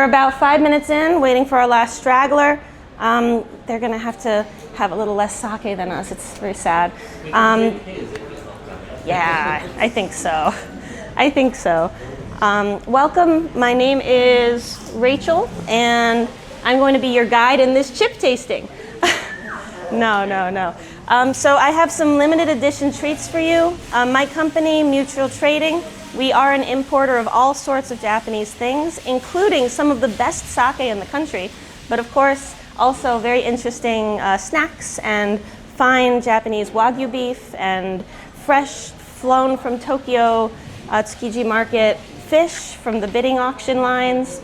about 5 minutes in, waiting for our last straggler. They're going to have a little less sake than us. It's very sad. Yeah, I think so. Welcome. My name is Rachel, and I'm going to be your guide in this chip tasting. No. So I have some limited edition treats for you. My company, Mutual Trading, we are an importer of all sorts of Japanese things, including some of the best sake in the country, but of course, also very interesting snacks and fine Japanese Wagyu beef and fresh, flown from Tokyo Tsukiji Market fish from the bidding auction lines.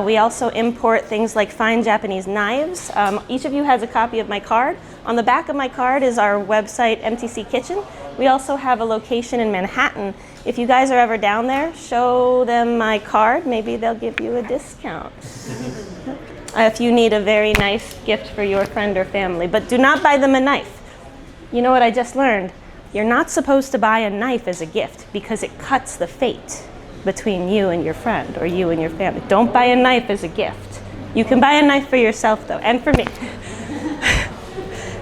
We also import things like fine Japanese knives. Each of you has a copy of my card. On the back of my card is our website, MTC Kitchen. We also have a location in Manhattan. If you guys are ever down there, show them my card. Maybe they'll give you a discount. If you need a very nice gift for your friend or family. But do not buy them a knife. You know what I just learned? You're not supposed to buy a knife as a gift because it cuts the fate between you and your friend or you and your family. Don't buy a knife as a gift. You can buy a knife for yourself though, and for me.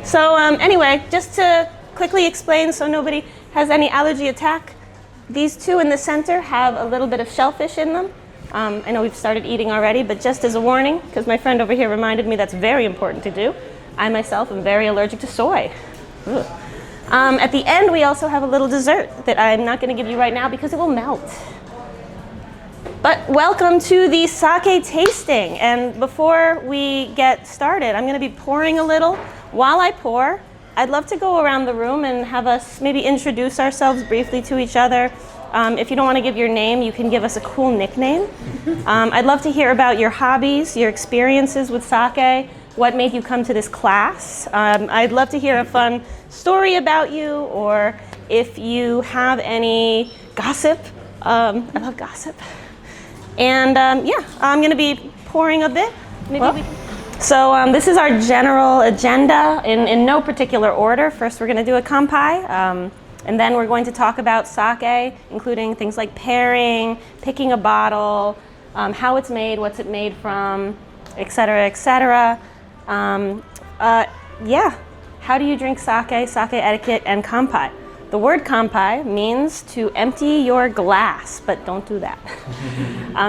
So anyway, just to quickly explain so nobody has any allergy attack, these two in the center have a little bit of shellfish in them. I know we've started eating already, but just as a warning, because my friend over here reminded me that's very important to do. I myself am very allergic to soy. Ugh. At the end, we also have a little dessert that I'm not going to give you right now because it will melt. But welcome to the sake tasting. And before we get started, I'm going to be pouring a little. While I pour, I'd love to go around the room and have us maybe introduce ourselves briefly to each other. If you don't want to give your name, you can give us a cool nickname. I'd love to hear about your hobbies, your experiences with sake, what made you come to this class. I'd love to hear a fun story about you, or if you have any gossip. I love gossip. And yeah, I'm going to be pouring a bit. So this is our general agenda in no particular order. First, we're going to do a kanpai. And then we're going to talk about sake, including things like pairing, picking a bottle, how it's made, what's it made from, et cetera, et cetera. Yeah, how do you drink sake etiquette, and kanpai? The word kanpai means to empty your glass, but don't do that.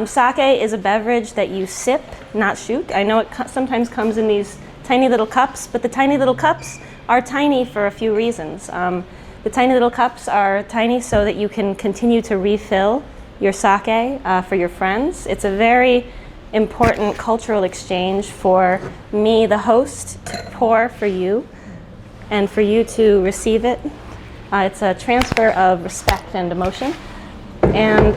Sake is a beverage that you sip, not shoot. I know it sometimes comes in these tiny little cups, but the tiny little cups are tiny for a few reasons. The tiny little cups are tiny so that you can continue to refill your sake for your friends. It's a very important cultural exchange for me, the host, to pour for you and for you to receive it. It's a transfer of respect and emotion. And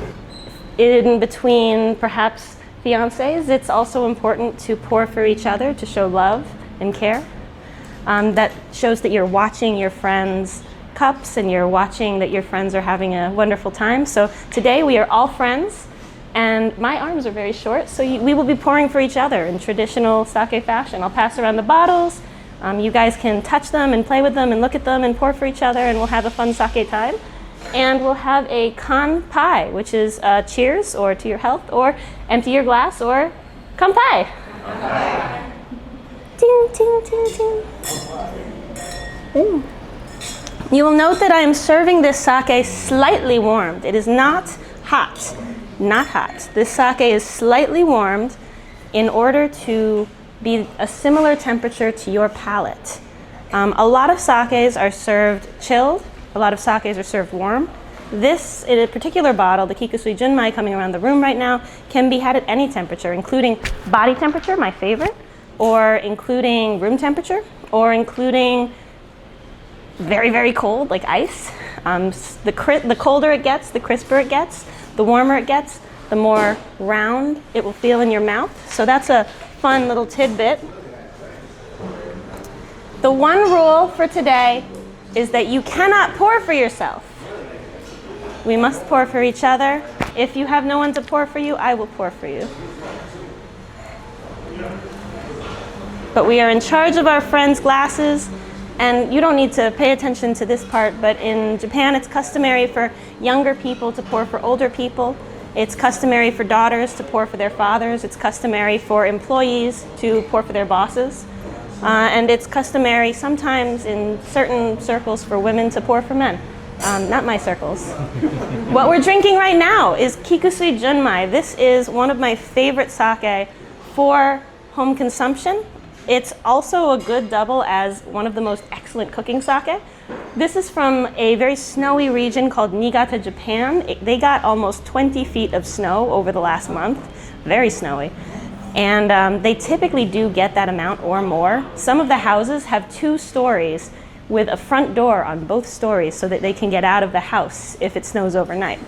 in between perhaps fiancés, it's also important to pour for each other to show love and care. That shows that you're watching your friends' cups and you're watching that your friends are having a wonderful time. So today we are all friends, and my arms are very short, so we will be pouring for each other in traditional sake fashion. I'll pass around the bottles. You guys can touch them and play with them and look at them and pour for each other, and we'll have a fun sake time. And we'll have a kanpai, which is cheers, or to your health, or empty your glass, or kanpai. Kanpai. Ting, ting, ting, ting. Ooh. You will note that I am serving this sake slightly warmed. It is not hot, not hot. This sake is slightly warmed in order to be a similar temperature to your palate. A lot of sakes are served chilled. A lot of sakes are served warm. This, in a particular bottle, the Fiekowsky Junmai coming around the room right now, can be had at any temperature, including body temperature, my favorite, or including room temperature, or including very, very cold, like ice. The colder it gets, the crisper it gets, the warmer it gets, the more round it will feel in your mouth. So that's a fun little tidbit. The one rule for today is that you cannot pour for yourself. We must pour for each other. If you have no one to pour for you, I will pour for you. But we are in charge of our friends' glasses. And you don't need to pay attention to this part, but in Japan it's customary for younger people to pour for older people. It's customary for daughters to pour for their fathers. It's customary for employees to pour for their bosses. And it's customary sometimes in certain circles for women to pour for men. Not my circles. What we're drinking right now is Fiekowsky Junmai. This is one of my favorite sake for home consumption. It's also a good double as one of the most excellent cooking sake. This is from a very snowy region called Niigata, Japan. They got almost 20 feet of snow over the last month, very snowy. And they typically do get that amount or more. Some of the houses have 2 stories with a front door on both stories so that they can get out of the house if it snows overnight.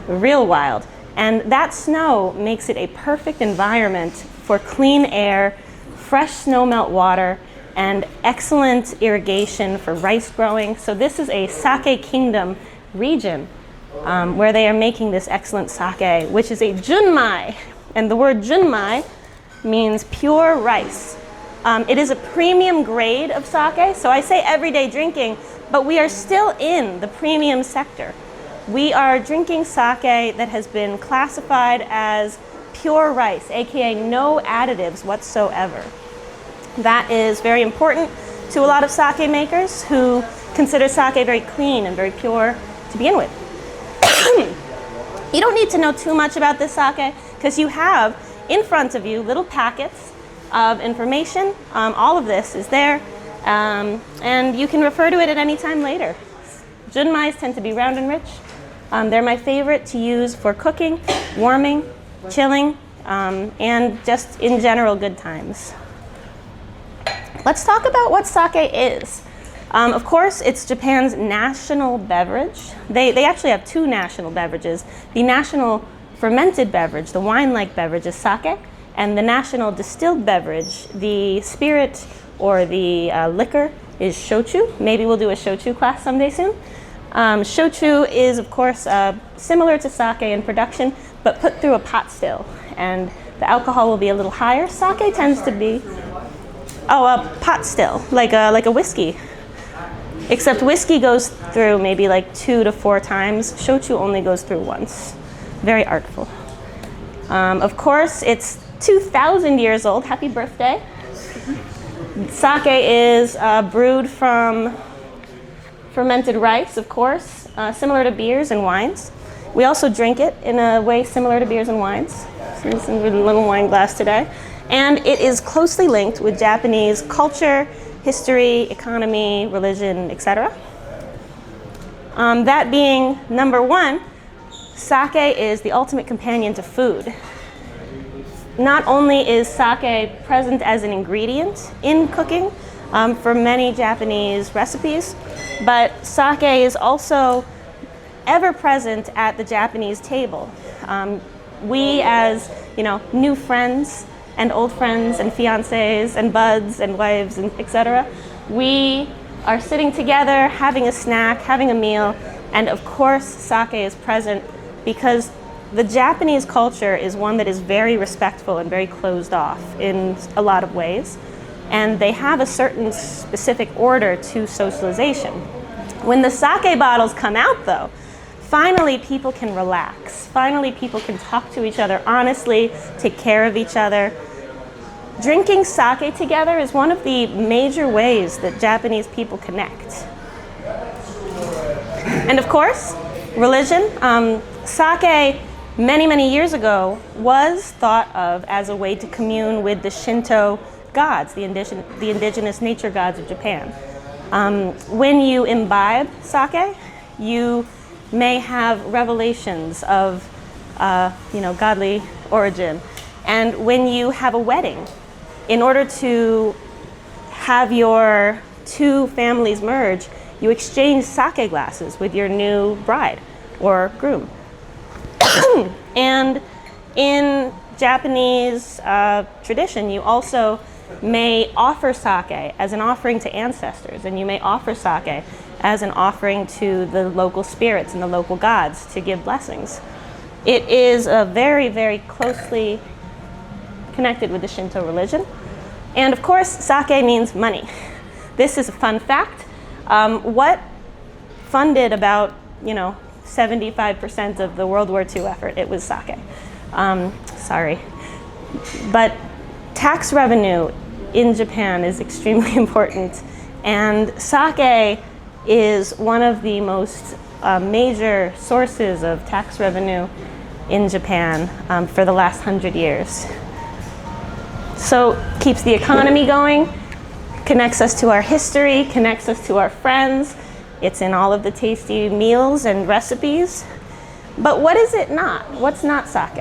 Real wild. And that snow makes it a perfect environment for clean air, fresh snowmelt water, and excellent irrigation for rice growing. So this is a sake kingdom region where they are making this excellent sake, which is a junmai. And the word junmai means pure rice. It is a premium grade of sake, so I say everyday drinking, but we are still in the premium sector. We are drinking sake that has been classified as pure rice, aka no additives whatsoever. That is very important to a lot of sake makers who consider sake very clean and very pure to begin with. You don't need to know too much about this sake because you have in front of you little packets of information. All of this is there, and you can refer to it at any time later. Junmais tend to be round and rich. They're my favorite to use for cooking, warming, chilling, and just in general good times. Let's talk about what sake is. Of course, it's Japan's national beverage. They actually have 2 national beverages. The national fermented beverage, the wine-like beverage, is sake, and the national distilled beverage, the spirit or the liquor, is shochu. Maybe we'll do a shochu class someday soon. Shochu is, of course, similar to sake in production, but put through a pot still, and the alcohol will be a little higher. Sake tends to be a pot still, like a whiskey. Except whiskey goes through maybe like 2 to 4 times. Shochu only goes through once. Very artful. Of course, it's 2,000 years old. Happy birthday. Sake is brewed from fermented rice, of course, similar to beers and wines. We also drink it in a way similar to beers and wines. So this is a little wine glass today. And it is closely linked with Japanese culture, history, economy, religion, etc. That being number 1, sake is the ultimate companion to food. Not only is sake present as an ingredient in cooking for many Japanese recipes, but sake is also ever present at the Japanese table. We as, new friends and old friends and fiancés and buds and wives and etc., we are sitting together, having a snack, having a meal, and of course sake is present because the Japanese culture is one that is very respectful and very closed off in a lot of ways, and they have a certain specific order to socialization. When the sake bottles come out though, finally people can relax. Finally people can talk to each other honestly, take care of each other. Drinking sake together is one of the major ways that Japanese people connect. And of course, religion. Sake, many, many years ago, was thought of as a way to commune with the Shinto gods, the indigenous nature gods of Japan. When you imbibe sake, you may have revelations of, godly origin. And when you have a wedding, in order to have your 2 families merge, you exchange sake glasses with your new bride or groom. And in Japanese tradition, you also may offer sake as an offering to ancestors, and you may offer sake as an offering to the local spirits and the local gods to give blessings. It is very, very closely connected with the Shinto religion. And of course, sake means money. This is a fun fact. What funded about, 75% of the World War II effort. It was sake. Sorry. But tax revenue in Japan is extremely important, and sake is one of the most major sources of tax revenue in Japan for the last 100 years. So keeps the economy going, connects us to our history, connects us to our friends. It's in all of the tasty meals and recipes. But what is it not? What's not sake?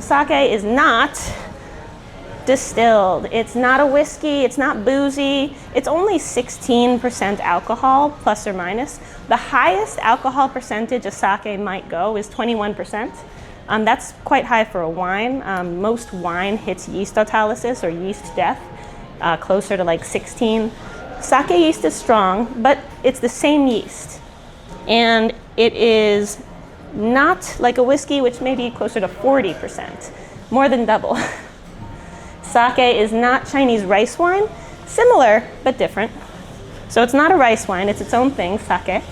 Sake is not distilled. It's not a whiskey. It's not boozy. It's only 16% alcohol, plus or minus. The highest alcohol percentage a sake might go is 21%. That's quite high for a wine. Most wine hits yeast autolysis or yeast death, closer to like 16. Sake yeast is strong, but it's the same yeast. And it is not like a whiskey, which may be closer to 40%, more than double. Sake is not Chinese rice wine, similar but different. So it's not a rice wine, it's its own thing, sake.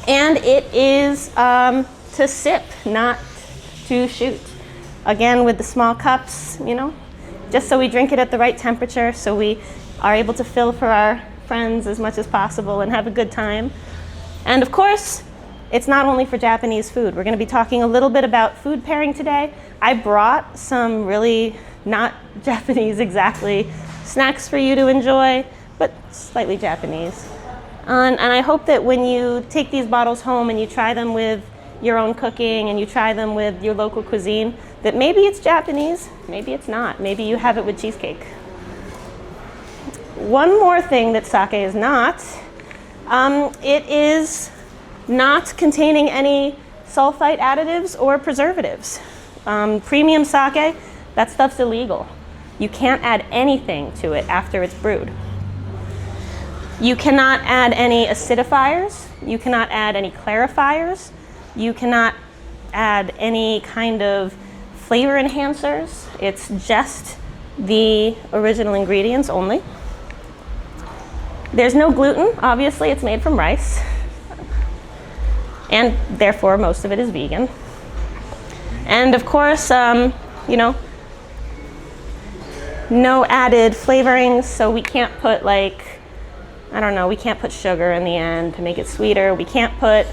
And it is to sip, not to shoot. Again, with the small cups, just so we drink it at the right temperature, so we are able to fill for our friends as much as possible and have a good time. And of course, it's not only for Japanese food. We're going to be talking a little bit about food pairing today. I brought some really not Japanese exactly snacks for you to enjoy, but slightly Japanese. And I hope that when you take these bottles home and you try them with your own cooking and you try them with your local cuisine, that maybe it's Japanese, maybe it's not. Maybe you have it with cheesecake. One more thing that sake is not, it is not containing any sulfite additives or preservatives. Premium sake, that stuff's illegal. You can't add anything to it after it's brewed. You cannot add any acidifiers. You cannot add any clarifiers. You cannot add any kind of flavor enhancers. It's just the original ingredients only. There's no gluten, obviously, it's made from rice. And therefore, most of it is vegan. And of course, no added flavorings, so we can't put we can't put sugar in the end to make it sweeter. We can't put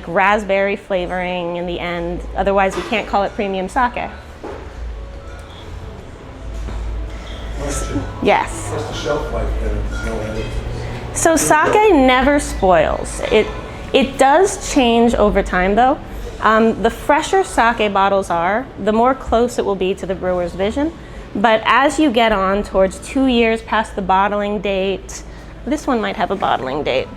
raspberry flavoring in the end, otherwise we can't call it premium sake. Question. Yes. What's the shelf life then if there's no additives? So sake never spoils. It does change over time though. The fresher sake bottles are, the more close it will be to the brewer's vision. But as you get on towards 2 years past the bottling date, this one might have a bottling date.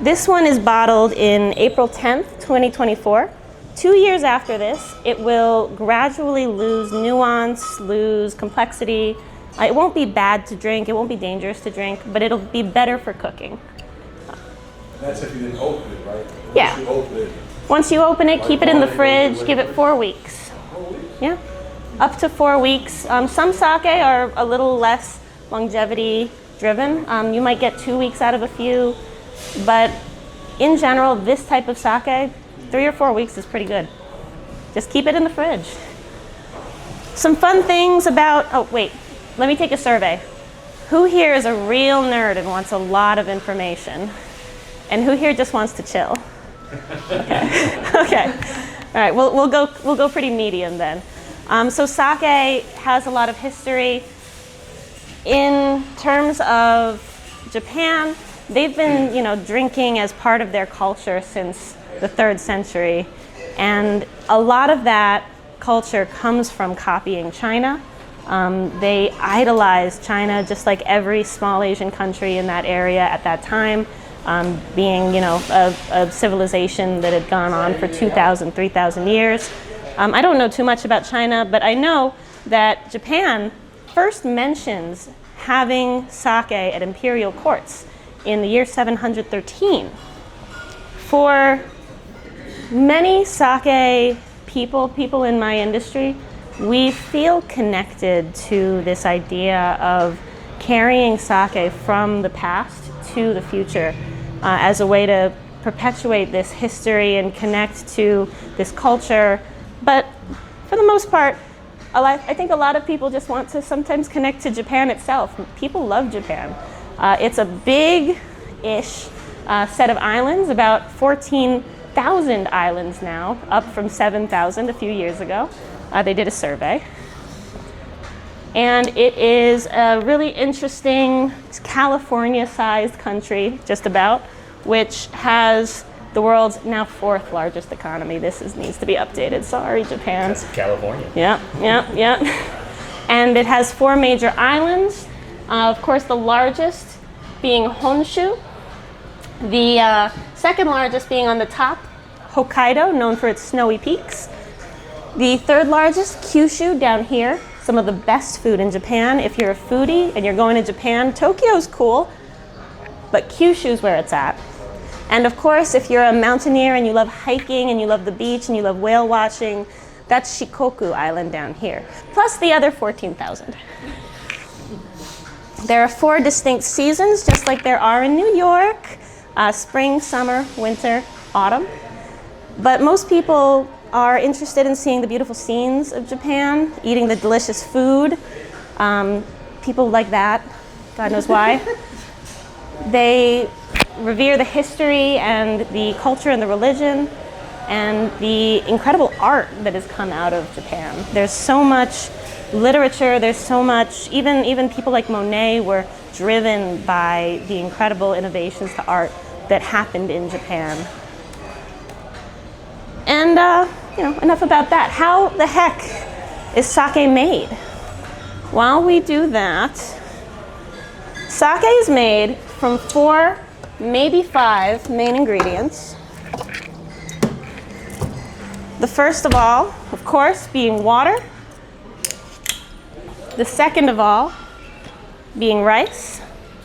This one is bottled in April 10th, 2024. 2 years after this, it will gradually lose nuance, lose complexity. It won't be bad to drink, it won't be dangerous to drink, but it'll be better for cooking. That's if you didn't open it, right? Yeah. Once you open it. Once you open it, keep it in the fridge, give it 4 weeks. 4 weeks? Yeah, up to 4 weeks. Some sake are a little less longevity driven. You might get 2 weeks out of a few, but in general, this type of sake, 3 or 4 weeks is pretty good. Just keep it in the fridge. Some fun things about, let me take a survey. Who here is a real nerd and wants a lot of information? And who here just wants to chill? Okay. All right, we'll go pretty medium then. So sake has a lot of history. In terms of Japan, they've been, drinking as part of their culture since the 3rd century, and a lot of that culture comes from copying China. They idolized China, just like every small Asian country in that area at that time, being, a civilization that had gone on for 2,000, 3,000 years. I don't know too much about China, but I know that Japan first mentions having sake at imperial courts in the year 713. For many sake people in my industry, we feel connected to this idea of carrying sake from the past to the future as a way to perpetuate this history and connect to this culture. But for the most part, I think a lot of people just want to sometimes connect to Japan itself. People love Japan. It's a big-ish set of islands, about 14,000 islands now, up from 7,000 a few years ago. They did a survey. And it is a really interesting California-sized country, just about, which has the world's now 4th largest economy. Needs to be updated. Sorry, Japan. That's California. Yeah. And it has 4 major islands. Of course, the largest being Honshu. The second largest being on the top, Hokkaido, known for its snowy peaks. The 3rd largest, Kyushu, down here. Some of the best food in Japan. If you're a foodie and you're going to Japan, Tokyo's cool, but Kyushu's where it's at. And of course, if you're a mountaineer and you love hiking and you love the beach and you love whale watching, that's Shikoku Island down here, plus the other 14,000. There are 4 distinct seasons, just like there are in New York, spring, summer, winter, autumn. But most people are interested in seeing the beautiful scenes of Japan, eating the delicious food. People like that, God knows why. They revere the history and the culture and the religion and the incredible art that has come out of Japan. There's so much literature, there's so much, even people like Monet were driven by the incredible innovations to art that happened in Japan. And, enough about that. How the heck is sake made? While we do that, sake is made from 4, maybe 5 main ingredients. The first of all, of course, being water. The second of all being rice.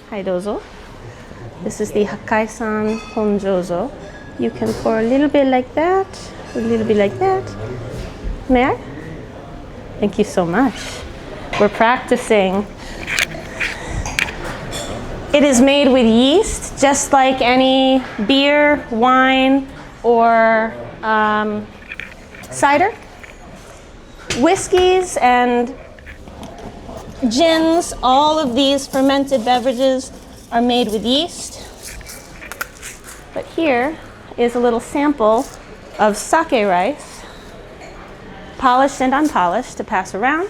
Hai dozo. This is the Hakkaisan Honjozo. You can pour a little bit like that, a little bit like that. May I? Thank you so much. We're practicing. It is made with yeast, just like any beer, wine, or cider. Whiskeys and gins, all of these fermented beverages are made with yeast. But here is a little sample of sake rice, polished and unpolished, to pass around.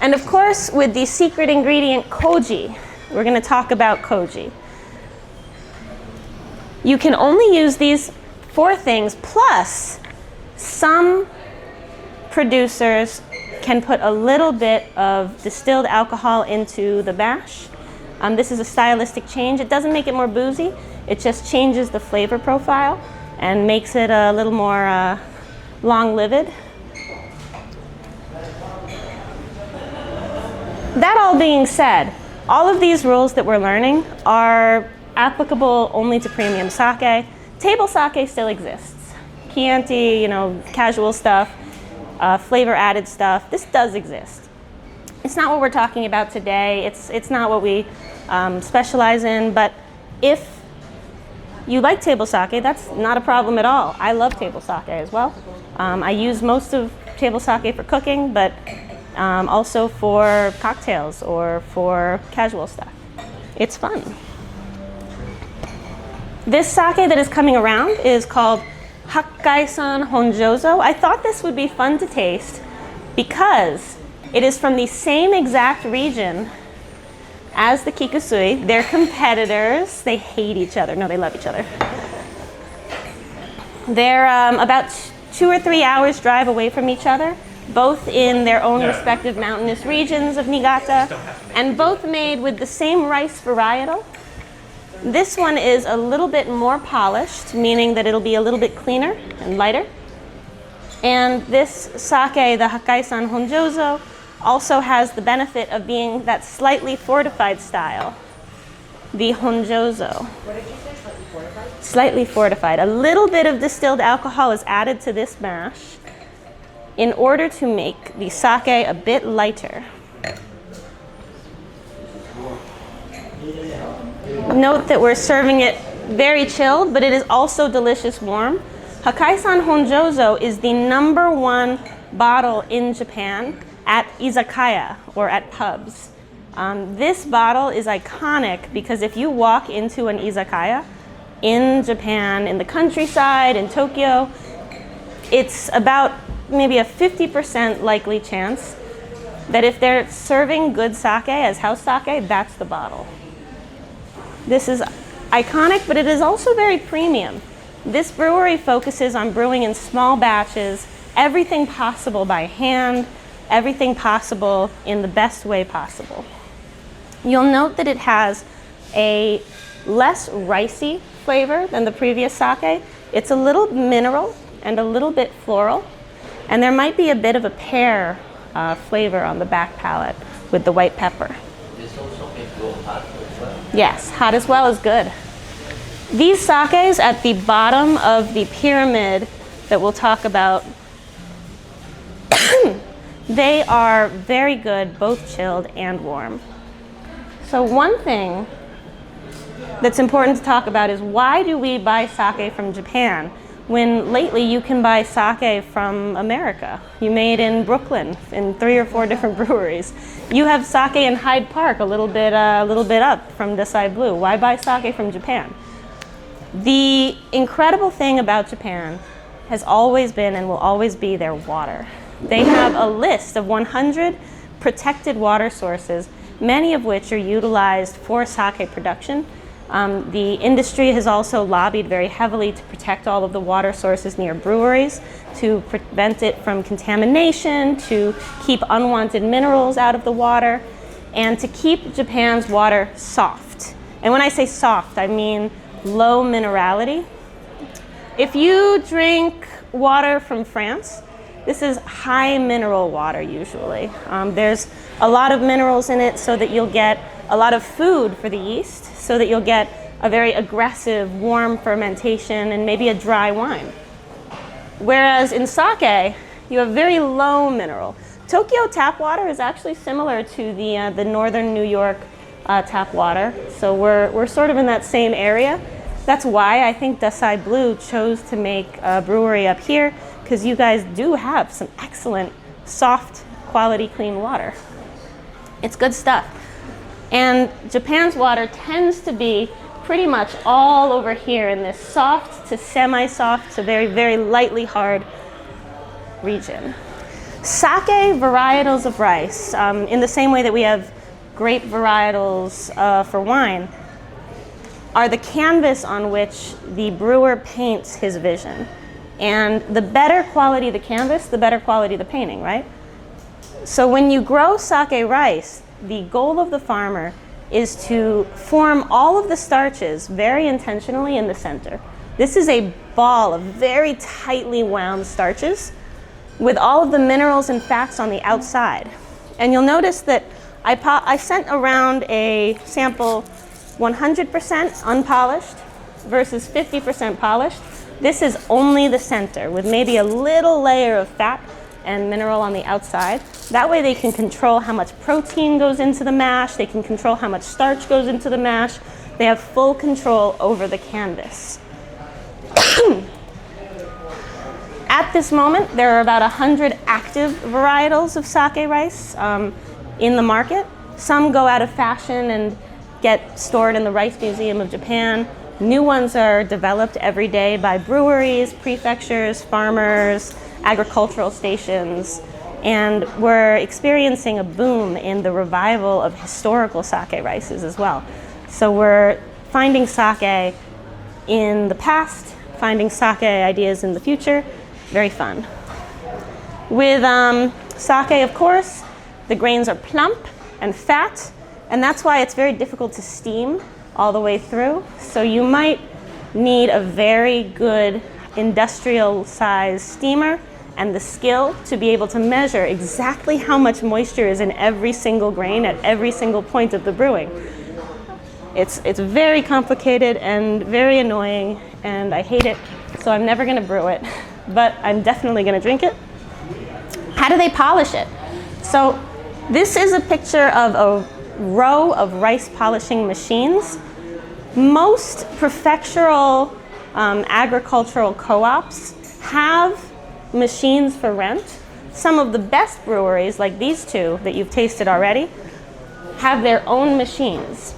And of course, with the secret ingredient koji, we're going to talk about koji. You can only use these 4 things, plus some producers can put a little bit of distilled alcohol into the mash. This is a stylistic change. It doesn't make it more boozy. It just changes the flavor profile and makes it a little more long-lived. That all being said, all of these rules that we're learning are applicable only to premium sake. Table sake still exists. Chianti, casual stuff, flavor-added stuff, this does exist. It's not what we're talking about today. It's not what we specialize in, but if you like table sake, that's not a problem at all. I love table sake as well. I use most of table sake for cooking, but also for cocktails or for casual stuff. It's fun. This sake that is coming around is called Hakkaisan Honjozo. I thought this would be fun to taste because it is from the same exact region as the Kikusui. They're competitors. They hate each other. No, they love each other. They're about 2 or 3 hours drive away from each other, both in their own respective mountainous regions of Niigata, and both made with the same rice varietal. This one is a little bit more polished, meaning that it'll be a little bit cleaner and lighter. And this sake, the Hakkaisan Honjozo, also has the benefit of being that slightly fortified style, the Honjozo. What did you say, slightly fortified? Slightly fortified. A little bit of distilled alcohol is added to this mash in order to make the sake a bit lighter. Note that we're serving it very chilled, but it is also delicious warm. Hakai-san Honjozo is the #1 bottle in Japan at izakaya, or at pubs. This bottle is iconic because if you walk into an izakaya in Japan, in the countryside, in Tokyo, it's about maybe a 50% likely chance that if they're serving good sake as house sake, that's the bottle. This is iconic, but it is also very premium. This brewery focuses on brewing in small batches, everything possible by hand, everything possible in the best way possible. You'll note that it has a less ricey flavor than the previous sake. It's a little mineral and a little bit floral, and there might be a bit of a pear flavor on the back palate with the white pepper. This also can go hot as well. Yes, hot as well is good. These sakes at the bottom of the pyramid that we'll talk about, they are very good, both chilled and warm. So one thing that's important to talk about is why do we buy sake from Japan when lately you can buy sake from America? You made in Brooklyn in 3 or 4 different breweries. You have sake in Hyde Park a little bit up from Dasai Blue. Why buy sake from Japan? The incredible thing about Japan has always been and will always be their water. They have a list of 100 protected water sources, many of which are utilized for sake production. The industry has also lobbied very heavily to protect all of the water sources near breweries, to prevent it from contamination, to keep unwanted minerals out of the water, and to keep Japan's water soft. And when I say soft, I mean low minerality. If you drink water from France, this is high mineral water usually. There's a lot of minerals in it so that you'll get a lot of food for the yeast, so that you'll get a very aggressive, warm fermentation and maybe a dry wine. Whereas in sake, you have very low mineral. Tokyo tap water is actually similar to the northern New York tap water, so we're sort of in that same area. That's why I think Dasai Blue chose to make a brewery up here, because you guys do have some excellent, soft, quality, clean water. It's good stuff. And Japan's water tends to be pretty much all over here in this soft to semi-soft to very, very lightly hard region. Sake varietals of rice, in the same way that we have grape varietals for wine, are the canvas on which the brewer paints his vision. And the better quality the canvas, the better quality the painting, right? So when you grow sake rice, the goal of the farmer is to form all of the starches very intentionally in the center. This is a ball of very tightly wound starches with all of the minerals and fats on the outside. And you'll notice that I sent around a sample 100% unpolished versus 50% polished. This is only the center with maybe a little layer of fat and mineral on the outside. That way they can control how much protein goes into the mash, they can control how much starch goes into the mash. They have full control over the canvas. At this moment, there are about 100 active varietals of sake rice in the market. Some go out of fashion and get stored in the Rice Museum of Japan. New ones are developed every day by breweries, prefectures, farmers, agricultural stations, and we're experiencing a boom in the revival of historical sake rices as well. So we're finding sake in the past, finding sake ideas in the future. Very fun. With sake, of course, the grains are plump and fat, and that's why it's very difficult to steam all the way through. So you might need a very good industrial size steamer and the skill to be able to measure exactly how much moisture is in every single grain at every single point of the brewing. It's very complicated and very annoying, and I hate it, so I'm never gonna brew it, but I'm definitely gonna drink it. How do they polish it? So this is a picture of a row of rice polishing machines. Most prefectural agricultural co-ops have machines for rent. Some of the best breweries, like these two that you've tasted already, have their own machines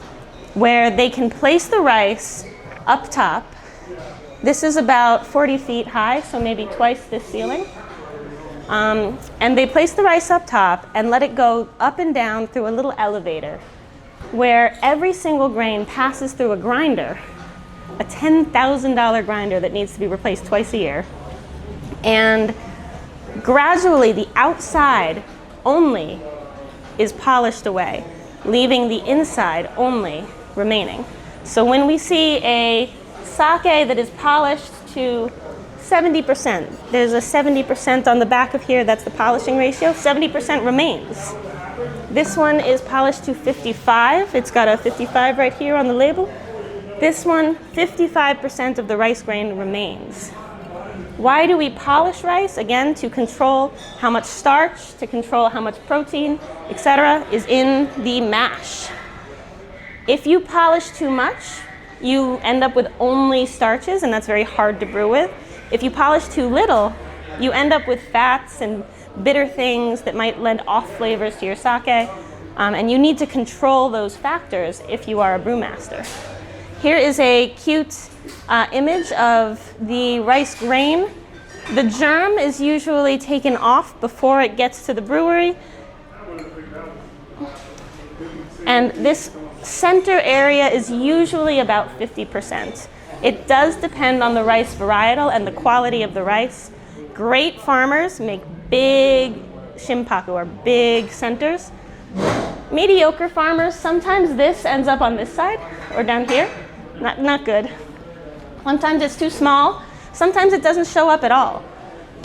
where they can place the rice up top. This is about 40 feet high, so maybe twice this ceiling. And they place the rice up top and let it go up and down through a little elevator where every single grain passes through a grinder, a $10,000 grinder that needs to be replaced twice a year. And gradually the outside only is polished away, leaving the inside only remaining. So when we see a sake that is polished to 70%, there's a 70% on the back of here, that's the polishing ratio, 70% remains. This one is polished to 55, it's got a 55 right here on the label. This one, 55% of the rice grain remains. Why do we polish rice? Again, to control how much starch, to control how much protein, etc., is in the mash. If you polish too much, you end up with only starches, and that's very hard to brew with. If you polish too little, you end up with fats and bitter things that might lend off flavors to your sake, and you need to control those factors if you are a brewmaster. Here is a cute image of the rice grain. The germ is usually taken off before it gets to the brewery. And this center area is usually about 50%. It does depend on the rice varietal and the quality of the rice. Great farmers make big shimpaku, or big centers. Mediocre farmers, sometimes this ends up on this side or down here. Not good. Sometimes it's too small. Sometimes it doesn't show up at all.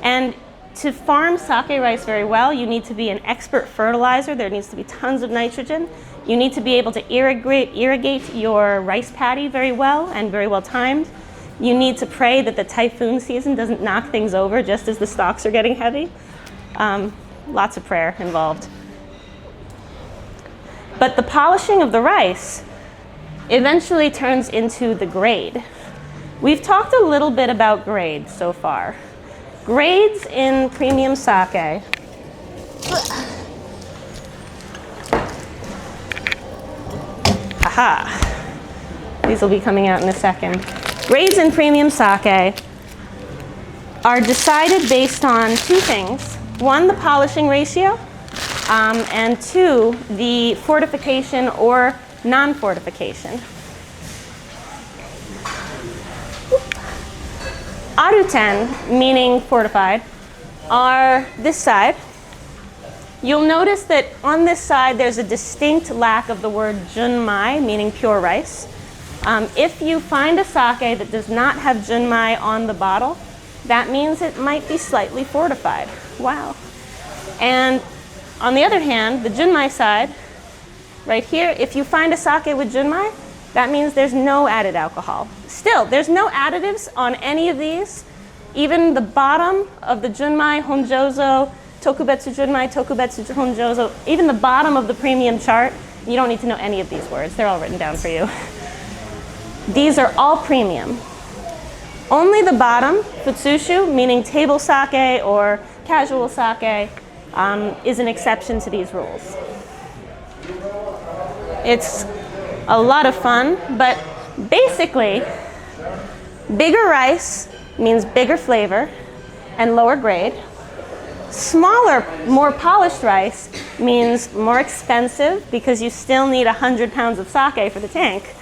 And to farm sake rice very well, you need to be an expert fertilizer. There needs to be tons of nitrogen. You need to be able to irrigate your rice paddy very well and very well timed. You need to pray that the typhoon season doesn't knock things over just as the stalks are getting heavy. Lots of prayer involved. But the polishing of the rice eventually turns into the grade. We've talked a little bit about grades so far. Grades in premium sake. Aha! These will be coming out in a second. Grades in premium sake are decided based on two things. One, the polishing ratio, and two, the fortification or non-fortification. Aruten, meaning fortified, are this side. You'll notice that on this side there's a distinct lack of the word junmai, meaning pure rice. If you find a sake that does not have junmai on the bottle, that means it might be slightly fortified. Wow. And on the other hand, the junmai side, right here, if you find a sake with junmai, that means there's no added alcohol. Still, there's no additives on any of these. Even the bottom of the junmai, honjozo, tokubetsu junmai, tokubetsu honjozo, even the bottom of the premium chart, you don't need to know any of these words. They're all written down for you. These are all premium. Only the bottom, futsushu, meaning table sake or casual sake, is an exception to these rules. It's a lot of fun, but basically, bigger rice means bigger flavor and lower grade. Smaller, more polished rice means more expensive because you still need 100 pounds of sake for the tank.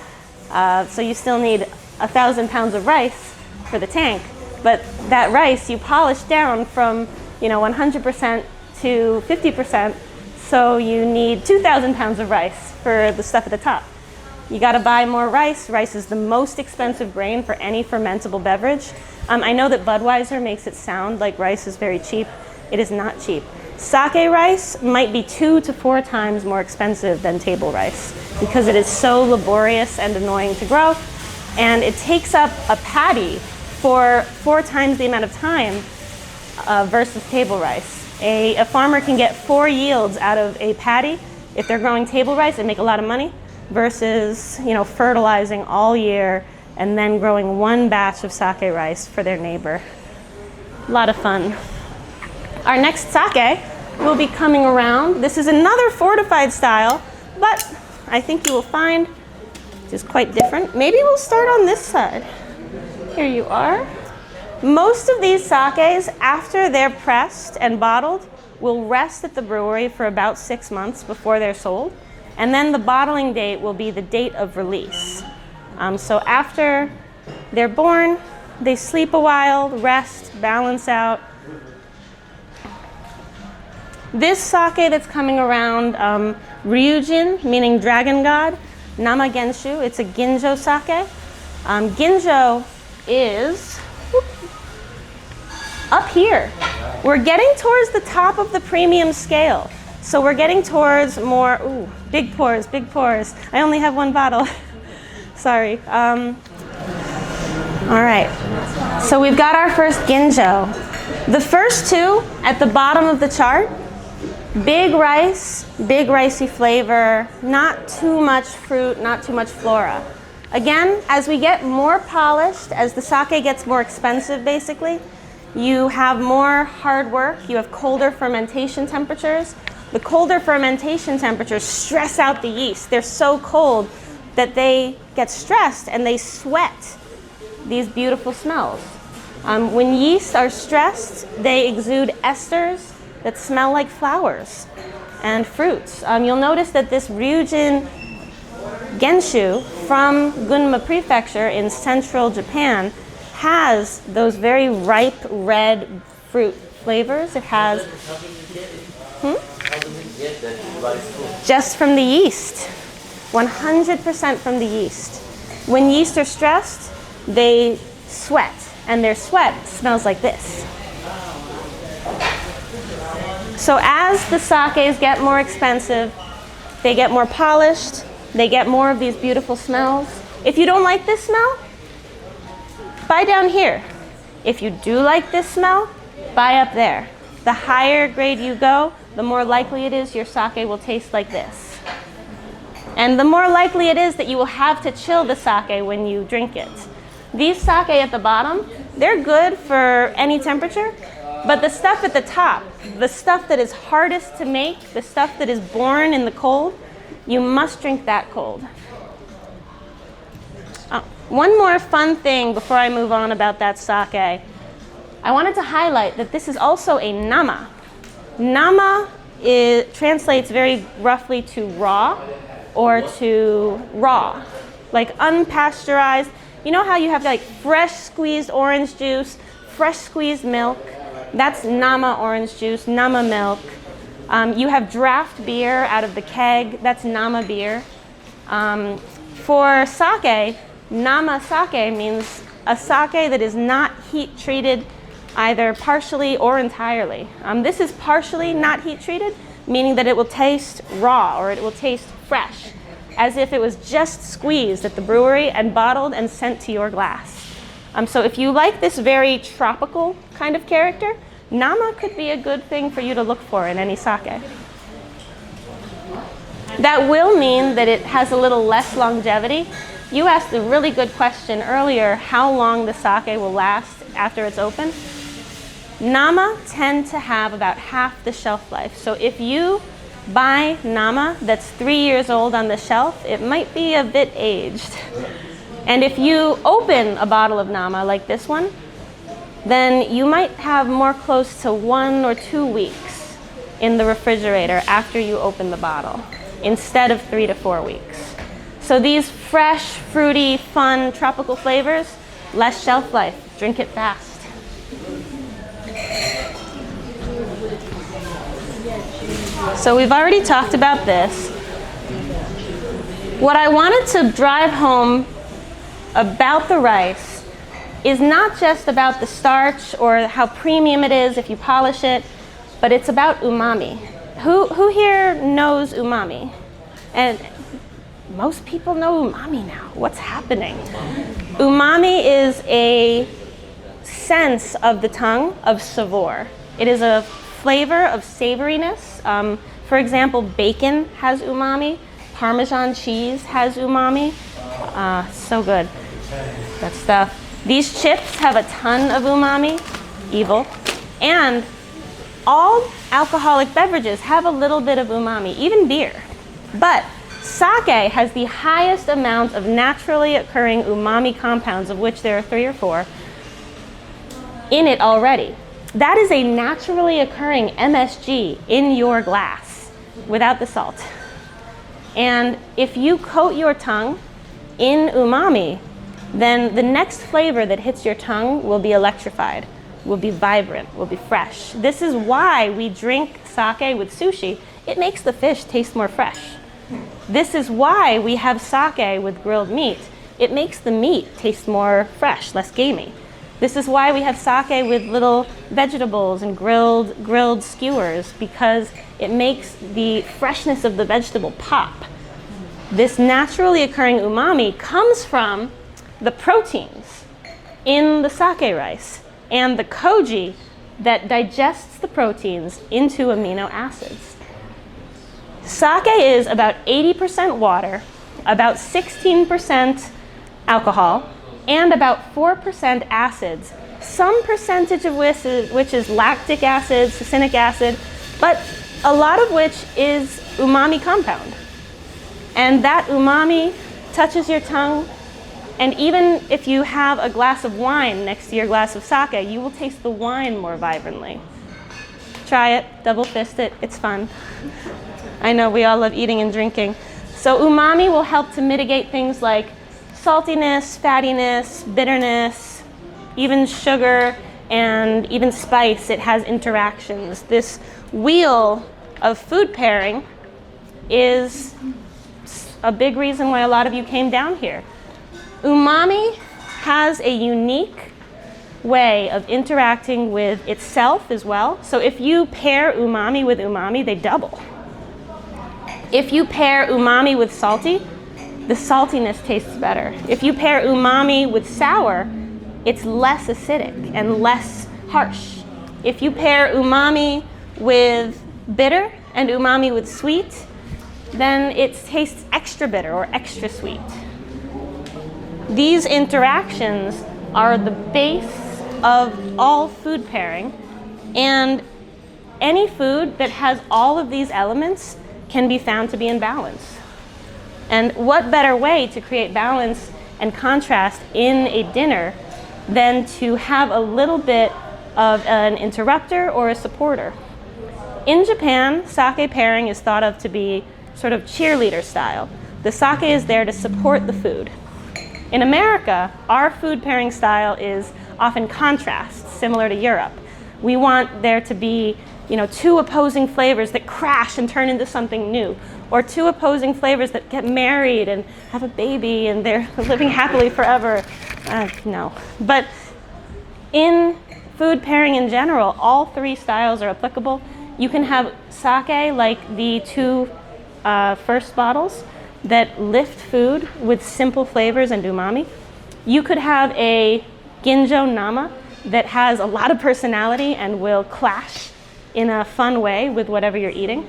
So you still need 1,000 pounds of rice for the tank. But that rice you polish down from 100% to 50%, so you need 2,000 pounds of rice for the stuff at the top. You got to buy more rice. Rice is the most expensive grain for any fermentable beverage. I know that Budweiser makes it sound like rice is very cheap. It is not cheap. Sake rice might be 2 to 4 times more expensive than table rice because it is so laborious and annoying to grow, and it takes up a paddy for 4 times the amount of time versus table rice. A farmer can get 4 yields out of a paddy if they're growing table rice and make a lot of money, versus, fertilizing all year and then growing one batch of sake rice for their neighbor. A lot of fun. Our next sake will be coming around. This is another fortified style, but I think you will find it is quite different. Maybe we'll start on this side. Here you are. Most of these sakes, after they're pressed and bottled, will rest at the brewery for about 6 months before they're sold. And then the bottling date will be the date of release. So after they're born, they sleep a while, rest, balance out. This sake that's coming around, Ryujin, meaning dragon god, Nama Genshu, it's a Ginjo sake. Ginjo is up here. We're getting towards the top of the premium scale. So we're getting towards more, big pours, big pours. I only have one bottle. Sorry. All right. So we've got our first Ginjo. The first two at the bottom of the chart, big rice, big ricey flavor, not too much fruit, not too much flora. Again, as we get more polished, as the sake gets more expensive basically, you have more hard work, you have colder fermentation temperatures. The colder fermentation temperatures stress out the yeast. They're so cold that they get stressed and they sweat these beautiful smells. When yeast are stressed, they exude esters that smell like flowers and fruits. You'll notice that this Ryujin Genshu from Gunma Prefecture in central Japan has those very ripe red fruit flavors. It has just from the yeast, 100% from the yeast. When yeast are stressed, they sweat, and their sweat smells like this. So as the sakes get more expensive, they get more polished, they get more of these beautiful smells. If you don't like this smell, buy down here. If you do like this smell, buy up there. The higher grade you go, the more likely it is your sake will taste like this. And the more likely it is that you will have to chill the sake when you drink it. These sake at the bottom, they're good for any temperature, but the stuff at the top, the stuff that is hardest to make, the stuff that is born in the cold, you must drink that cold. One more fun thing before I move on about that sake. I wanted to highlight that this is also a nama. Nama translates very roughly to raw or to raw, like unpasteurized. You know how you have like fresh squeezed orange juice, fresh squeezed milk? That's nama orange juice, nama milk. You have draft beer out of the keg, that's nama beer. For sake, nama sake means a sake that is not heat treated either partially or entirely. This is partially not heat treated, meaning that it will taste raw or it will taste fresh, as if it was just squeezed at the brewery and bottled and sent to your glass. So if you like this very tropical kind of character, nama could be a good thing for you to look for in any sake. That will mean that it has a little less longevity. You asked a really good question earlier, how long the sake will last after it's open. Nama tend to have about half the shelf life. So if you buy nama that's 3 years old on the shelf, it might be a bit aged. And if you open a bottle of nama like this one, then you might have more close to 1 or 2 weeks in the refrigerator after you open the bottle, instead of 3 to 4 weeks. So these fresh, fruity, fun, tropical flavors, less shelf life. Drink it fast. So we've already talked about this. What I wanted to drive home about the rice is not just about the starch or how premium it is if you polish it, but it's about umami. Who here knows umami? And most people know umami now. What's happening? Umami is a sense of the tongue of savour. It is a flavor of savoriness. For example, bacon has umami. Parmesan cheese has umami. So good. That stuff. These chips have a ton of umami, evil. And all alcoholic beverages have a little bit of umami, even beer. But sake has the highest amount of naturally occurring umami compounds, of which there are 3 or 4, in it already. That is a naturally occurring MSG in your glass without the salt. And if you coat your tongue in umami, then the next flavor that hits your tongue will be electrified, will be vibrant, will be fresh. This is why we drink sake with sushi. It makes the fish taste more fresh. This is why we have sake with grilled meat. It makes the meat taste more fresh, less gamey. This is why we have sake with little vegetables and grilled skewers, because it makes the freshness of the vegetable pop. This naturally occurring umami comes from the proteins in the sake rice and the koji that digests the proteins into amino acids. Sake is about 80% water, about 16% alcohol, and about 4% acids, some percentage of which is lactic acid, succinic acid, but a lot of which is umami compound. And that umami touches your tongue, and even if you have a glass of wine next to your glass of sake, you will taste the wine more vibrantly. Try it, double fist it, it's fun. I know we all love eating and drinking. So umami will help to mitigate things like saltiness, fattiness, bitterness, even sugar, and even spice. It has interactions. This wheel of food pairing is a big reason why a lot of you came down here. Umami has a unique way of interacting with itself as well. So if you pair umami with umami, they double. If you pair umami with salty, the saltiness tastes better. If you pair umami with sour, it's less acidic and less harsh. If you pair umami with bitter and umami with sweet, then it tastes extra bitter or extra sweet. These interactions are the base of all food pairing, and any food that has all of these elements can be found to be in balance. And what better way to create balance and contrast in a dinner than to have a little bit of an interrupter or a supporter? In Japan, sake pairing is thought of to be sort of cheerleader style. The sake is there to support the food. In America, our food pairing style is often contrast, similar to Europe. We want there to be, two opposing flavors that crash and turn into something new, or two opposing flavors that get married and have a baby and they're living happily forever. No. But in food pairing in general, all 3 styles are applicable. You can have sake like the 2 first bottles that lift food with simple flavors and umami. You could have a ginjo nama that has a lot of personality and will clash in a fun way with whatever you're eating.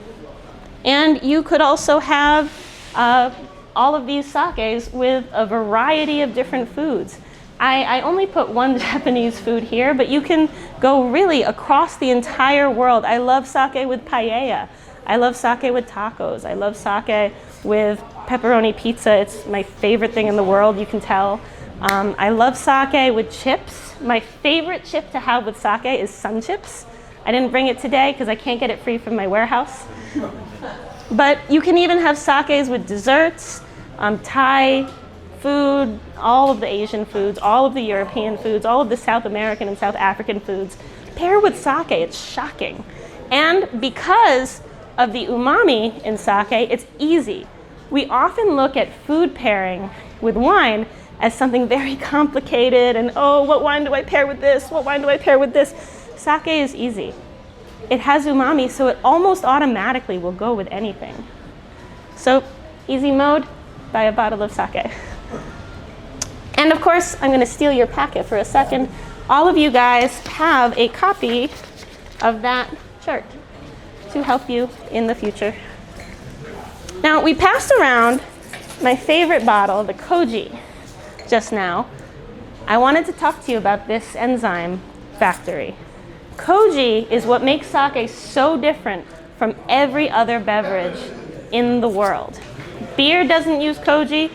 And you could also have all of these sakes with a variety of different foods. I only put one Japanese food here, but you can go really across the entire world. I love sake with paella. I love sake with tacos. I love sake with pepperoni pizza. It's my favorite thing in the world, you can tell. I love sake with chips. My favorite chip to have with sake is sun chips. I didn't bring it today because I can't get it free from my warehouse. But you can even have sakes with desserts, Thai food, all of the Asian foods, all of the European foods, all of the South American and South African foods. Pair with sake, it's shocking. And because of the umami in sake, it's easy. We often look at food pairing with wine as something very complicated and, oh, what wine do I pair with this? What wine do I pair with this? Sake is easy. It has umami, so it almost automatically will go with anything. So, easy mode, buy a bottle of sake. And of course, I'm going to steal your packet for a second. All of you guys have a copy of that chart to help you in the future. Now, we passed around my favorite bottle, the koji, just now. I wanted to talk to you about this enzyme factory. Koji is what makes sake so different from every other beverage in the world. Beer doesn't use koji,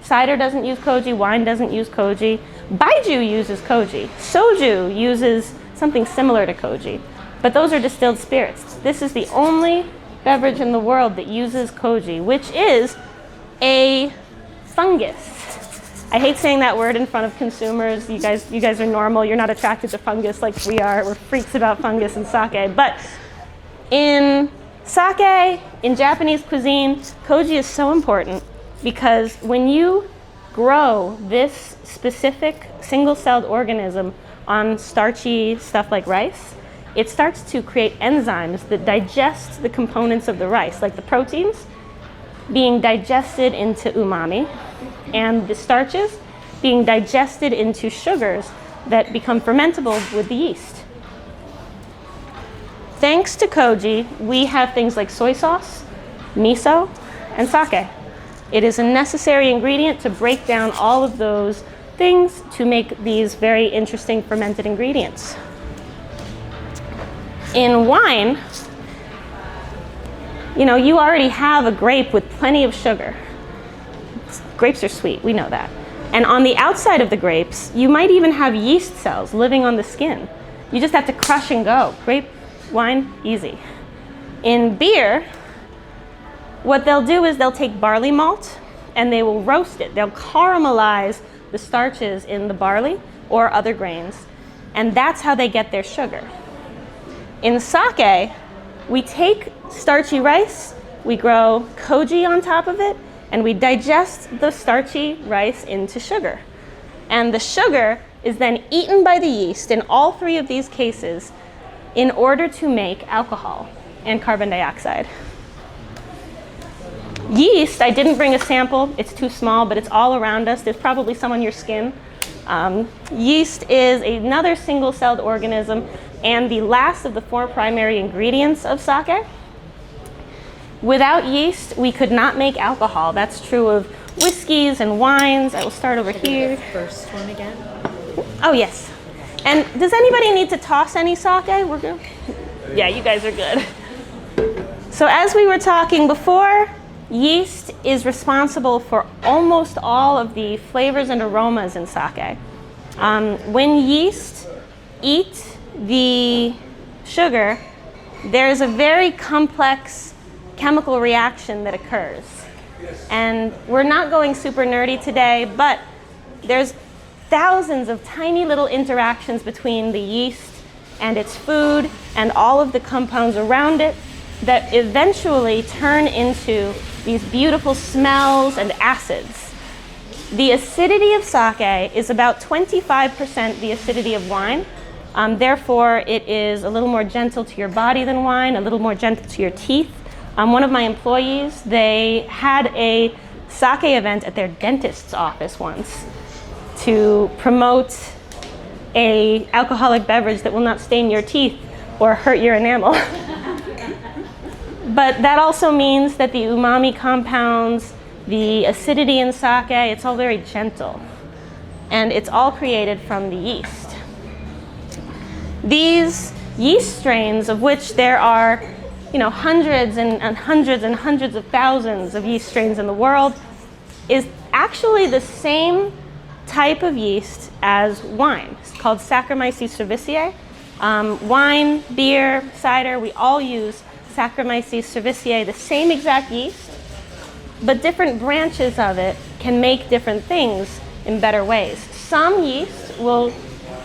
cider doesn't use koji, wine doesn't use koji. Baijiu uses koji. Soju uses something similar to koji, but those are distilled spirits. This is the only beverage in the world that uses koji, which is a fungus. I hate saying that word in front of consumers. You guys are normal. You're not attracted to fungus like we are. We're freaks about fungus and sake. But in sake, in Japanese cuisine, koji is so important because when you grow this specific single-celled organism on starchy stuff like rice, it starts to create enzymes that digest the components of the rice, like the proteins being digested into umami, and the starches being digested into sugars that become fermentable with the yeast. Thanks to koji, we have things like soy sauce, miso, and sake. It is a necessary ingredient to break down all of those things to make these very interesting fermented ingredients. In wine, you already have a grape with plenty of sugar. Grapes are sweet, we know that. And on the outside of the grapes, you might even have yeast cells living on the skin. You just have to crush and go. Grape wine, easy. In beer, what they'll do is they'll take barley malt and they will roast it. They'll caramelize the starches in the barley or other grains, and that's how they get their sugar. In sake, we take starchy rice, we grow koji on top of it, and we digest the starchy rice into sugar. And the sugar is then eaten by the yeast in all three of these cases in order to make alcohol and carbon dioxide. Yeast, I didn't bring a sample, it's too small, but it's all around us. There's probably some on your skin. Yeast is another single-celled organism and the last of the four primary ingredients of sake. Without yeast, we could not make alcohol. That's true of whiskeys and wines. I will start over here. First one again. Oh, yes. And does anybody need to toss any sake? We're good? Yeah, you guys are good. So as we were talking before, yeast is responsible for almost all of the flavors and aromas in sake. When yeast eat the sugar, there's a very complex chemical reaction that occurs. And we're not going super nerdy today, but there's thousands of tiny little interactions between the yeast and its food and all of the compounds around it that eventually turn into these beautiful smells and acids. The acidity of sake is about 25% the acidity of wine. Therefore, it is a little more gentle to your body than wine, a little more gentle to your teeth. One of my employees, they had a sake event at their dentist's office once to promote a alcoholic beverage that will not stain your teeth or hurt your enamel. But that also means that the umami compounds, the acidity in sake, it's all very gentle. And it's all created from the yeast. These yeast strains, of which there are hundreds and hundreds and hundreds of thousands of yeast strains in the world, is actually the same type of yeast as wine. It's called Saccharomyces cerevisiae. Wine, beer, cider, we all use Saccharomyces cerevisiae, the same exact yeast, but different branches of it can make different things in better ways. Some yeast will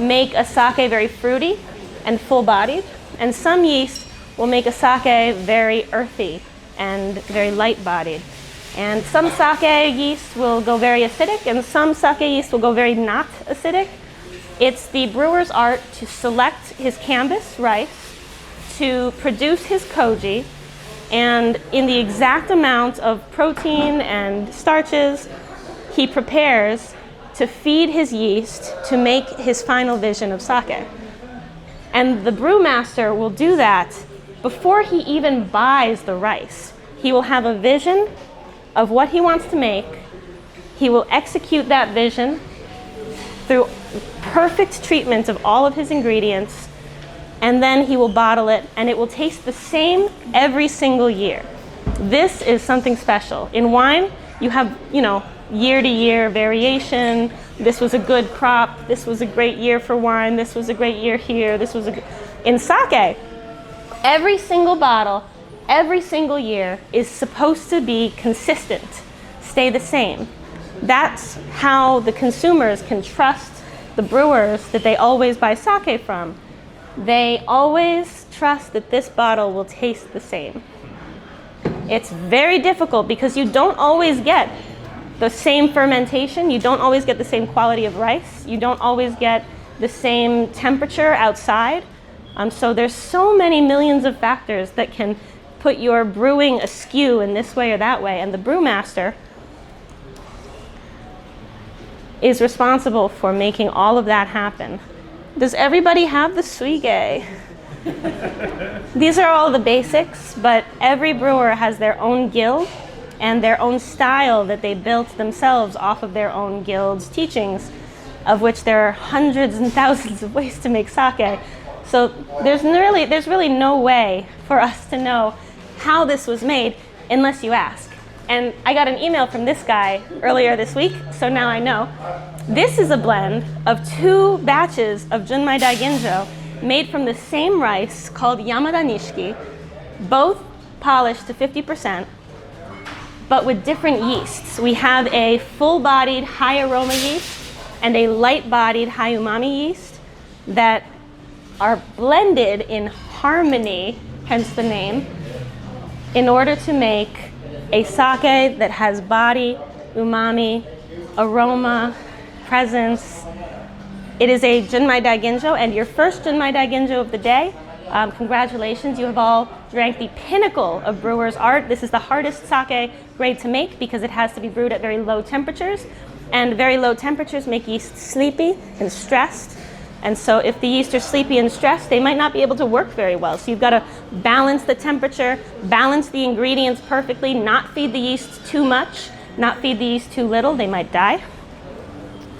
make a sake very fruity and full-bodied, and some yeast will make a sake very earthy and very light-bodied. And some sake yeast will go very acidic, and some sake yeast will go very not acidic. It's the brewer's art to select his canvas rice, to produce his koji, and in the exact amount of protein and starches he prepares to feed his yeast to make his final vision of sake. And the brewmaster will do that before he even buys the rice. He will have a vision of what he wants to make. He will execute that vision through perfect treatment of all of his ingredients, and then he will bottle it, and it will taste the same every single year. This is something special. In wine, you have, year-to-year variation. This was a good crop. This was a great year for wine. This was a great year here. In sake, every single bottle, every single year is supposed to be consistent, stay the same. That's how the consumers can trust the brewers that they always buy sake from. They always trust that this bottle will taste the same. It's very difficult because you don't always get the same fermentation, you don't always get the same quality of rice, you don't always get the same temperature outside. So there's so many millions of factors that can put your brewing askew in this way or that way, and the brewmaster is responsible for making all of that happen. Does everybody have the suige? These are all the basics, but every brewer has their own guild and their own style that they built themselves off of their own guild's teachings, of which there are hundreds and thousands of ways to make sake. So there's really no way for us to know how this was made unless you ask. And I got an email from this guy earlier this week, so now I know. This is a blend of 2 batches of Junmai Daiginjo made from the same rice called Yamada Nishiki, both polished to 50%, but with different yeasts. We have a full-bodied high aroma yeast and a light-bodied high umami yeast that are blended in harmony, hence the name, in order to make a sake that has body, umami, aroma, presence. It is a Junmai Daiginjo, and your first Junmai Daiginjo of the day. Congratulations, you have all drank the pinnacle of brewer's art. This is the hardest sake grade to make because it has to be brewed at very low temperatures, and very low temperatures make yeast sleepy and stressed. And so if the yeast are sleepy and stressed, they might not be able to work very well. So you've got to balance the temperature, balance the ingredients perfectly, not feed the yeast too much, not feed the yeast too little, they might die.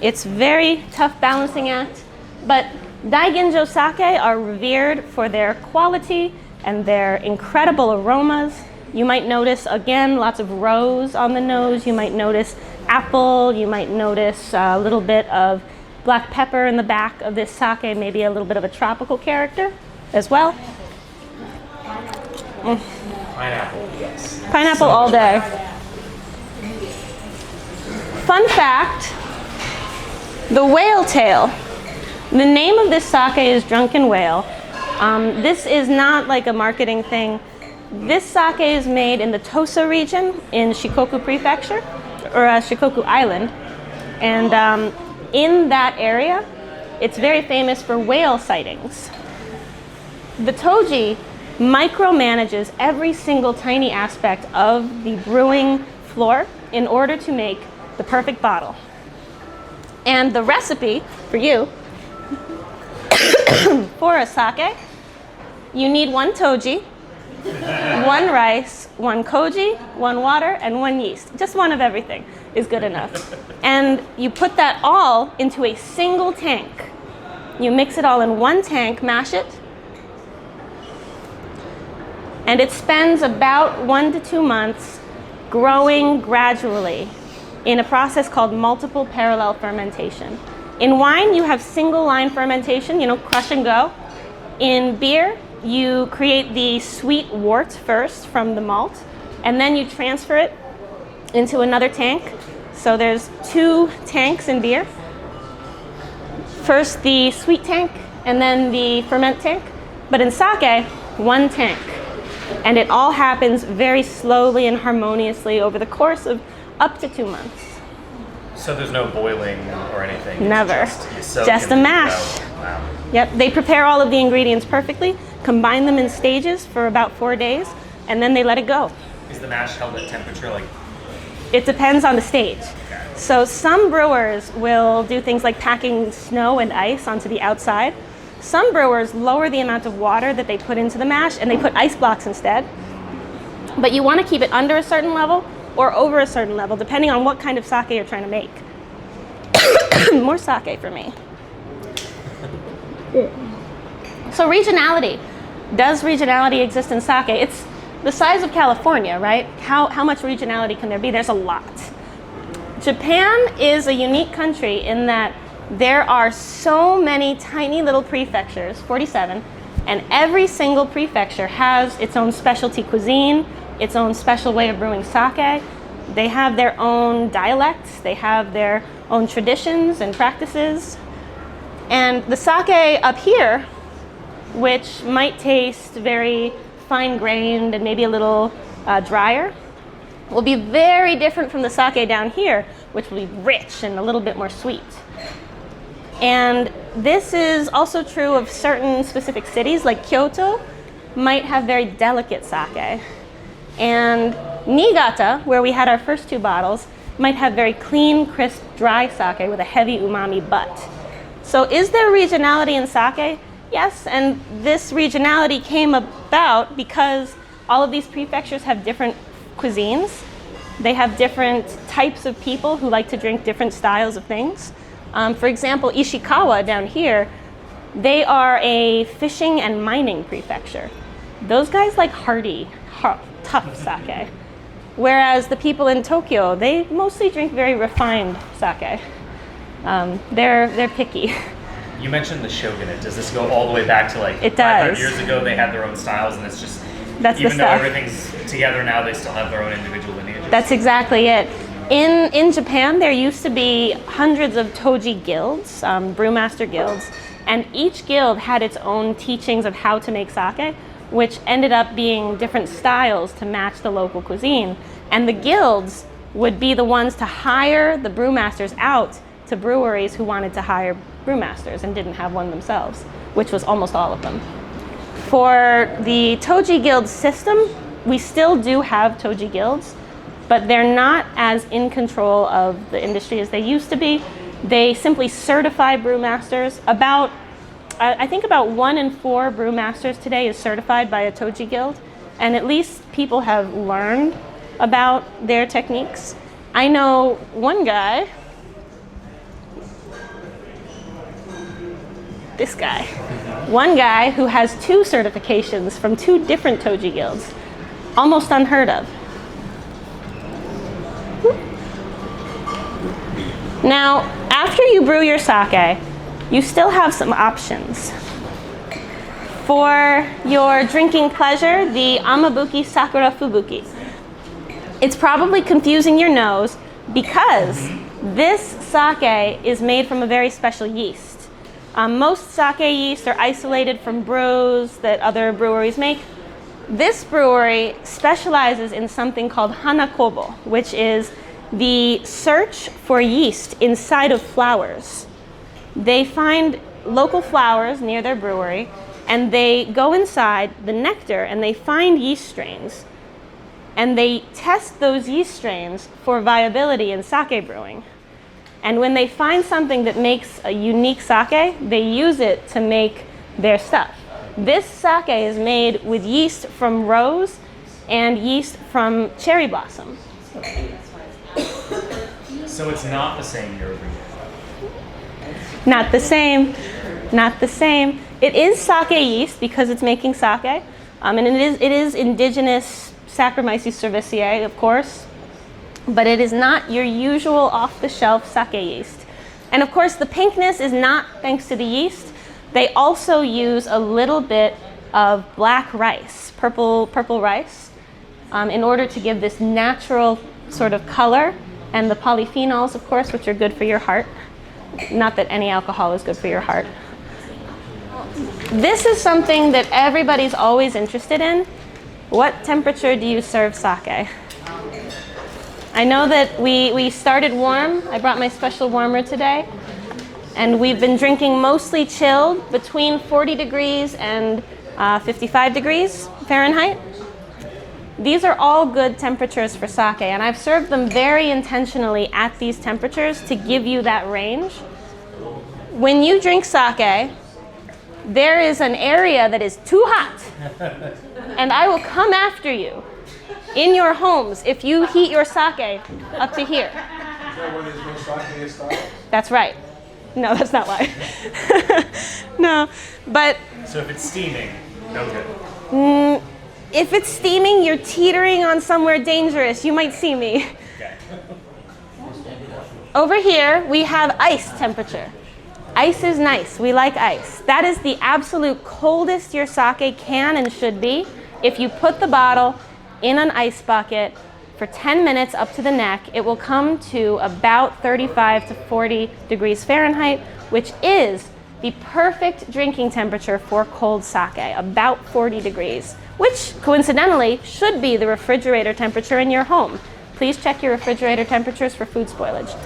It's very tough balancing act, but Daiginjo sake are revered for their quality and their incredible aromas. You might notice, again, lots of rose on the nose. You might notice apple. You might notice a little bit of black pepper in the back of this sake, maybe a little bit of a tropical character as well. Pineapple, yes. Pineapple all day. Fun fact, the whale tail. The name of this sake is Drunken Whale. This is not like a marketing thing. This sake is made in the Tosa region in Shikoku Prefecture, or Shikoku Island. And in that area, it's very famous for whale sightings. The Toji micromanages every single tiny aspect of the brewing floor in order to make the perfect bottle. And the recipe for you, for a sake, you need 1 toji, 1 rice, 1 koji, 1 water, and 1 yeast. Just 1 of everything is good enough. And you put that all into a single tank. You mix it all in 1 tank, mash it, and it spends about 1 to 2 months growing gradually in a process called multiple parallel fermentation. In wine, you have single line fermentation, crush and go. In beer, you create the sweet wort first from the malt, and then you transfer it into another tank. So there's 2 tanks in beer. First the sweet tank, and then the ferment tank. But in sake, 1 tank. And it all happens very slowly and harmoniously over the course of up to 2 months. So there's no boiling or anything? Never. Just a mash. Wow. Yep, they prepare all of the ingredients perfectly, combine them in stages for about 4 days, and then they let it go. Is the mash held at temperature like? It depends on the stage. Okay. So some brewers will do things like packing snow and ice onto the outside. Some brewers lower the amount of water that they put into the mash and they put ice blocks instead. But you want to keep it under a certain level or over a certain level, depending on what kind of sake you're trying to make. More sake for me. So regionality. Does regionality exist in sake? It's the size of California, right? How much regionality can there be? There's a lot. Japan is a unique country in that there are so many tiny little prefectures, 47, and every single prefecture has its own specialty cuisine, its own special way of brewing sake. They have their own dialects, they have their own traditions and practices. And the sake up here, which might taste very fine-grained and maybe a little drier, will be very different from the sake down here, which will be rich and a little bit more sweet. And this is also true of certain specific cities, like Kyoto might have very delicate sake. And Niigata, where we had our first 2 bottles, might have very clean, crisp, dry sake with a heavy umami butt. So is there regionality in sake? Yes, and this regionality came about because all of these prefectures have different cuisines. They have different types of people who like to drink different styles of things. For example, Ishikawa down here, they are a fishing and mining prefecture. Those guys like hearty, tough sake. Whereas the people in Tokyo, they mostly drink very refined sake. They're picky. You mentioned the shogunate. Does this go all the way back to like It 500 does. years ago? They had their own styles, and it's just That's the even though stuff. everything's together now, they still have their own individual lineages. That's exactly it. In Japan, there used to be hundreds of toji guilds, brewmaster guilds, and each guild had its own teachings of how to make sake, which ended up being different styles to match the local cuisine. And the guilds would be the ones to hire the brewmasters out to breweries who wanted to hire brewmasters and didn't have one themselves, which was almost all of them. For the Toji Guild system, we still do have Toji Guilds, but they're not as in control of the industry as they used to be. They simply certify brewmasters. I think about 1 in 4 brewmasters today is certified by a Toji Guild, and at least people have learned about their techniques. I know one guy, this guy, one guy who has 2 certifications from 2 different Toji Guilds. Almost unheard of. Now, after you brew your sake, you still have some options. For your drinking pleasure, the Amabuki Sakura Fubuki. It's probably confusing your nose because this sake is made from a very special yeast. Most sake yeast are isolated from brews that other breweries make. This brewery specializes in something called hanakobo, which is the search for yeast inside of flowers. They find local flowers near their brewery, and they go inside the nectar and they find yeast strains. And they test those yeast strains for viability in sake brewing. And when they find something that makes a unique sake, they use it to make their stuff. This sake is made with yeast from rose and yeast from cherry blossom. So it's not the same year over year. Not the same, not the same. It is sake yeast because it's making sake, and it is indigenous Saccharomyces cerevisiae, of course, but it is not your usual off-the-shelf sake yeast. And of course, the pinkness is not thanks to the yeast. They also use a little bit of black rice, purple rice, in order to give this natural sort of color, and the polyphenols, of course, which are good for your heart. Not that any alcohol is good for your heart. This is something that everybody's always interested in. What temperature do you serve sake? I know that we started warm. I brought my special warmer today. And we've been drinking mostly chilled, between 40 degrees and 55 degrees Fahrenheit. These are all good temperatures for sake, and I've served them very intentionally at these temperatures to give you that range. When you drink sake, there is an area that is too hot, and I will come after you In your homes, if you heat your sake up to here. Is that when there's no sake in style? That's right. No, that's not why. No, but So if it's steaming, no good. if it's steaming, you're teetering on somewhere dangerous. You might see me. Okay. Over here, we have ice temperature. Ice is nice. We like ice. That is the absolute coldest your sake can and should be. If you put the bottle in an ice bucket for 10 minutes up to the neck, it will come to about 35 to 40 degrees Fahrenheit, which is the perfect drinking temperature for cold sake, about 40 degrees, which coincidentally should be the refrigerator temperature in your home. Please check your refrigerator temperatures for food spoilage.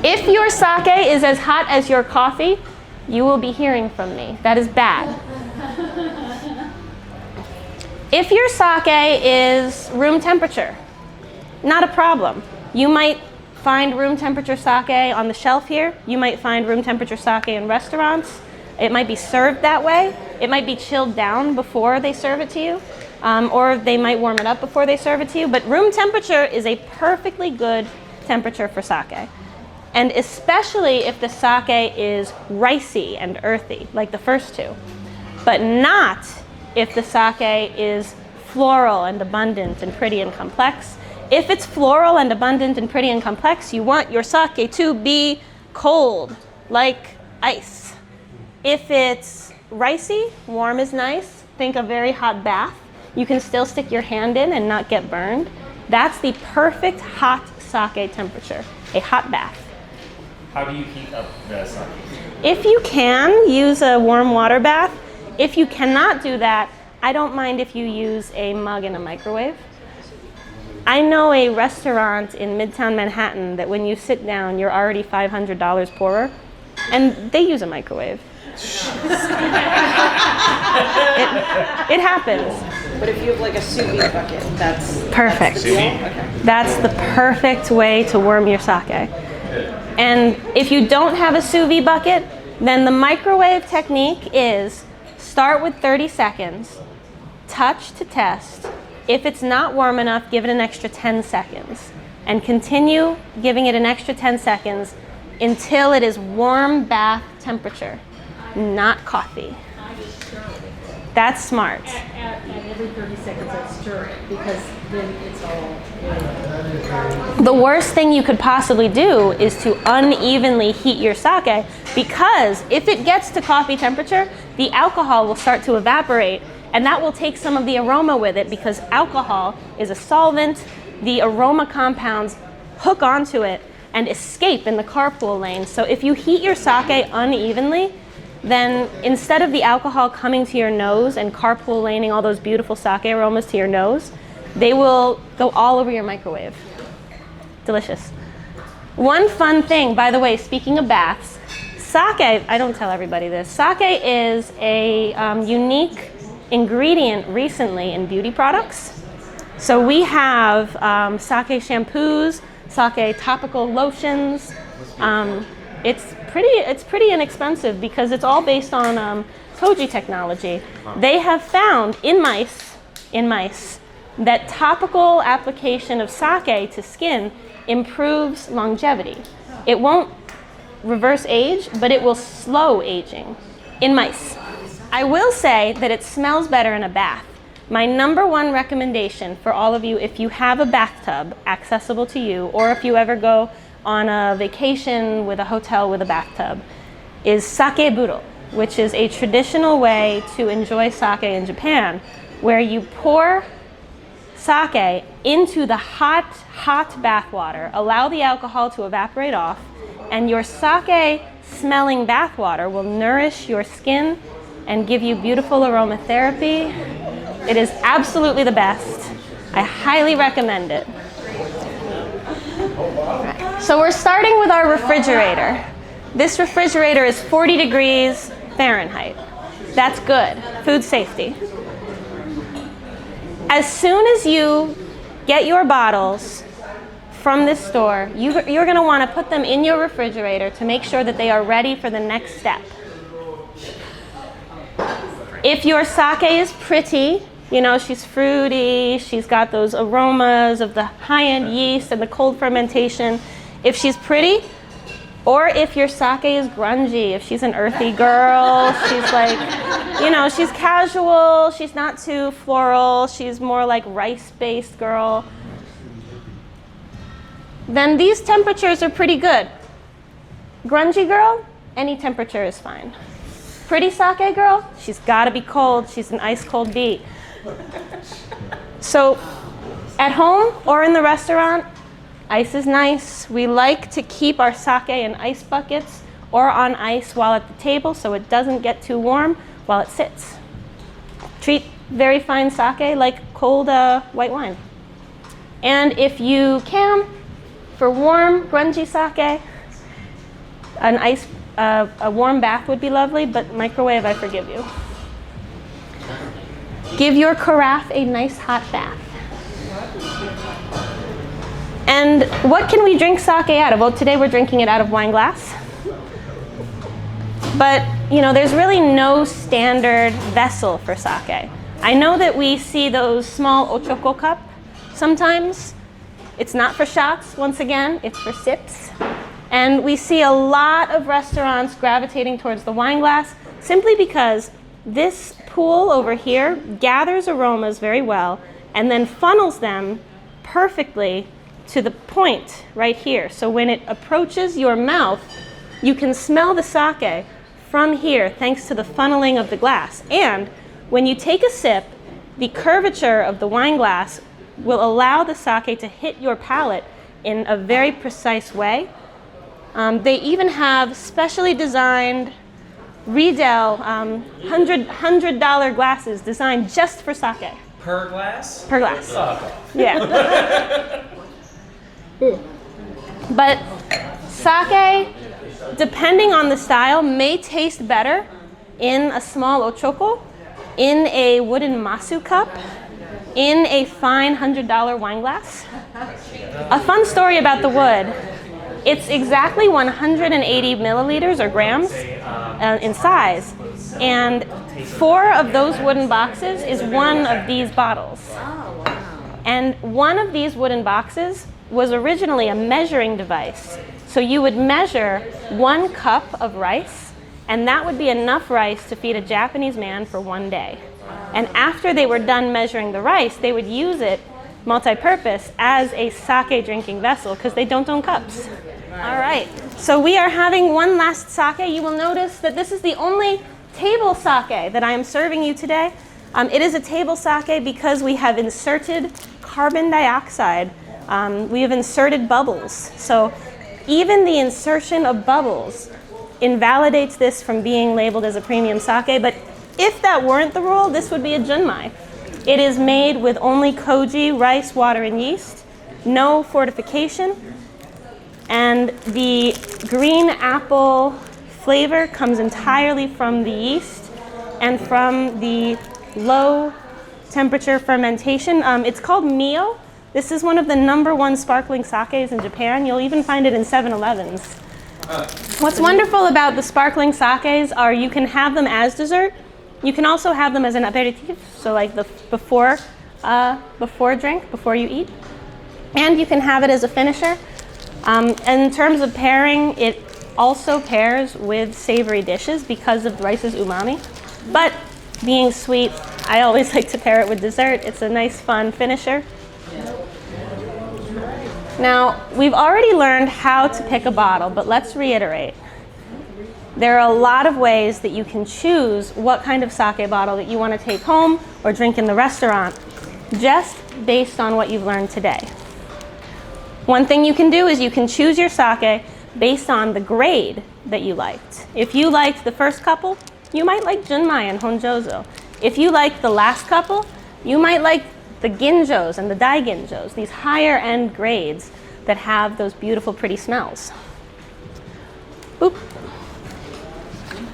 If your sake is as hot as your coffee, you will be hearing from me. That is bad. If your sake is room temperature, not a problem. You might find room temperature sake on the shelf here. You might find room temperature sake in restaurants. It might be served that way. It might be chilled down before they serve it to you, or they might warm it up before they serve it to you. But room temperature is a perfectly good temperature for sake. And especially if the sake is ricey and earthy, like the first two. But not if the sake is floral and abundant and pretty and complex. If it's floral and abundant and pretty and complex, you want your sake to be cold, like ice. If it's ricey, warm is nice. Think a very hot bath. You can still stick your hand in and not get burned. That's the perfect hot sake temperature, a hot bath. How do you heat up the sake? If you can, use a warm water bath. If you cannot do that, I don't mind if you use a mug in a microwave. I know a restaurant in Midtown Manhattan that when you sit down, you're already $500 poorer, and they use a microwave. It happens. But if you have like a sous vide bucket, that's Perfect. Okay. That's the perfect way to warm your sake. And if you don't have a sous vide bucket, then the microwave technique is start with 30 seconds, touch to test. If it's not warm enough, give it an extra 10 seconds. And continue giving it an extra 10 seconds until it is warm bath temperature, not coffee. That's smart. And every 30 seconds I stir it because then it's all. The worst thing you could possibly do is to unevenly heat your sake, because if it gets to coffee temperature, the alcohol will start to evaporate, and that will take some of the aroma with it, because alcohol is a solvent. The aroma compounds hook onto it and escape in the carpool lane. So if you heat your sake unevenly, then instead of the alcohol coming to your nose and carpool laning all those beautiful sake aromas to your nose, they will go all over your microwave. Delicious. One fun thing, by the way, speaking of baths, sake, I don't tell everybody this, sake is a unique ingredient recently in beauty products. So we have sake shampoos, sake topical lotions. It's pretty inexpensive because it's all based on koji technology. They have found in mice that topical application of sake to skin improves longevity. It won't reverse age, but it will slow aging in mice. I will say that it smells better in a bath. My number one recommendation for all of you, if you have a bathtub accessible to you, or if you ever go on a vacation with a hotel with a bathtub, is sake buro, which is a traditional way to enjoy sake in Japan, where you pour sake into the hot bath water, allow the alcohol to evaporate off, and your sake smelling bath water will nourish your skin and give you beautiful aromatherapy. It is absolutely the best. I highly recommend it. So we're starting with our refrigerator. This refrigerator is 40 degrees Fahrenheit. That's good. Food safety. As soon as you get your bottles from this store, you're going to want to put them in your refrigerator to make sure that they are ready for the next step. If your sake is pretty You know, she's fruity, she's got those aromas of the high-end yeast and the cold fermentation. If she's pretty, or if your sake is grungy, if she's an earthy girl, she's like, you know, she's casual, she's not too floral, she's more like rice-based girl, then these temperatures are pretty good. Grungy girl, any temperature is fine. Pretty sake girl, she's gotta be cold, she's an ice cold beet. So at home or in the restaurant, ice is nice. We like to keep our sake in ice buckets or on ice while at the table so it doesn't get too warm while it sits. Treat very fine sake like cold white wine. And if you can, for warm, grungy sake, a warm bath would be lovely, but microwave, I forgive you. Give your carafe a nice hot bath. And what can we drink sake out of? Well, today we're drinking it out of wine glass. But, you know, there's really no standard vessel for sake. I know that we see those small ochoko cup sometimes. It's not for shots, once again, it's for sips. And we see a lot of restaurants gravitating towards the wine glass simply because this pool over here gathers aromas very well and then funnels them perfectly to the point right here. So when it approaches your mouth, you can smell the sake from here thanks to the funneling of the glass. And when you take a sip, the curvature of the wine glass will allow the sake to hit your palate in a very precise way. They even have specially designed Riedel $100 glasses designed just for sake. Per glass? Per glass. Oh. Yeah. But sake, depending on the style, may taste better in a small ochoko, in a wooden masu cup, in a fine $100 wine glass. A fun story about the wood. It's exactly 180 milliliters or grams in size. And 4 of those wooden boxes is one of these bottles. And one of these wooden boxes was originally a measuring device. So you would measure 1 cup of rice, and that would be enough rice to feed a Japanese man for 1 day. And after they were done measuring the rice, they would use it multi-purpose as a sake drinking vessel because they don't own cups. All right, so we are having one last sake. You will notice that this is the only table sake that I am serving you today. It is a table sake because we have inserted carbon dioxide. We have inserted bubbles. So even the insertion of bubbles invalidates this from being labeled as a premium sake. But if that weren't the rule, this would be a junmai. It is made with only koji, rice, water, and yeast, no fortification. And the green apple flavor comes entirely from the yeast and from the low temperature fermentation. It's called Mio. This is one of the #1 sparkling sakes in Japan. You'll even find it in 7-Elevens. What's wonderful about the sparkling sakes are you can have them as dessert. You can also have them as an aperitif, so like the before drink, before you eat. And you can have it as a finisher. In terms of pairing, it also pairs with savory dishes because of rice's umami. But being sweet, I always like to pair it with dessert. It's a nice, fun finisher. Now, we've already learned how to pick a bottle, but let's reiterate. There are a lot of ways that you can choose what kind of sake bottle that you want to take home or drink in the restaurant, just based on what you've learned today. One thing you can do is you can choose your sake based on the grade that you liked. If you liked the first couple, you might like junmai and honjozo. If you liked the last couple, you might like the ginjos and the daiginjos, these higher end grades that have those beautiful, pretty smells. Boop.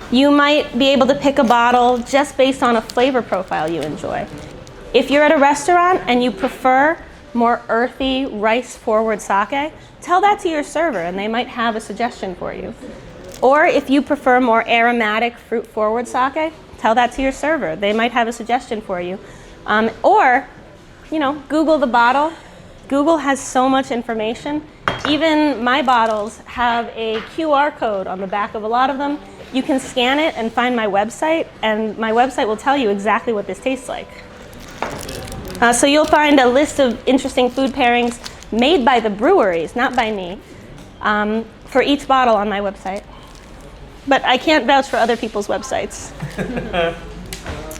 You might be able to pick a bottle just based on a flavor profile you enjoy. If you're at a restaurant and you prefer more earthy, rice-forward sake, tell that to your server and they might have a suggestion for you. Or if you prefer more aromatic, fruit-forward sake, tell that to your server. They might have a suggestion for you. Or, Google the bottle. Google has so much information. Even my bottles have a QR code on the back of a lot of them. You can scan it and find my website, and my website will tell you exactly what this tastes like. So you'll find a list of interesting food pairings made by the breweries, not by me, for each bottle on my website. But I can't vouch for other people's websites.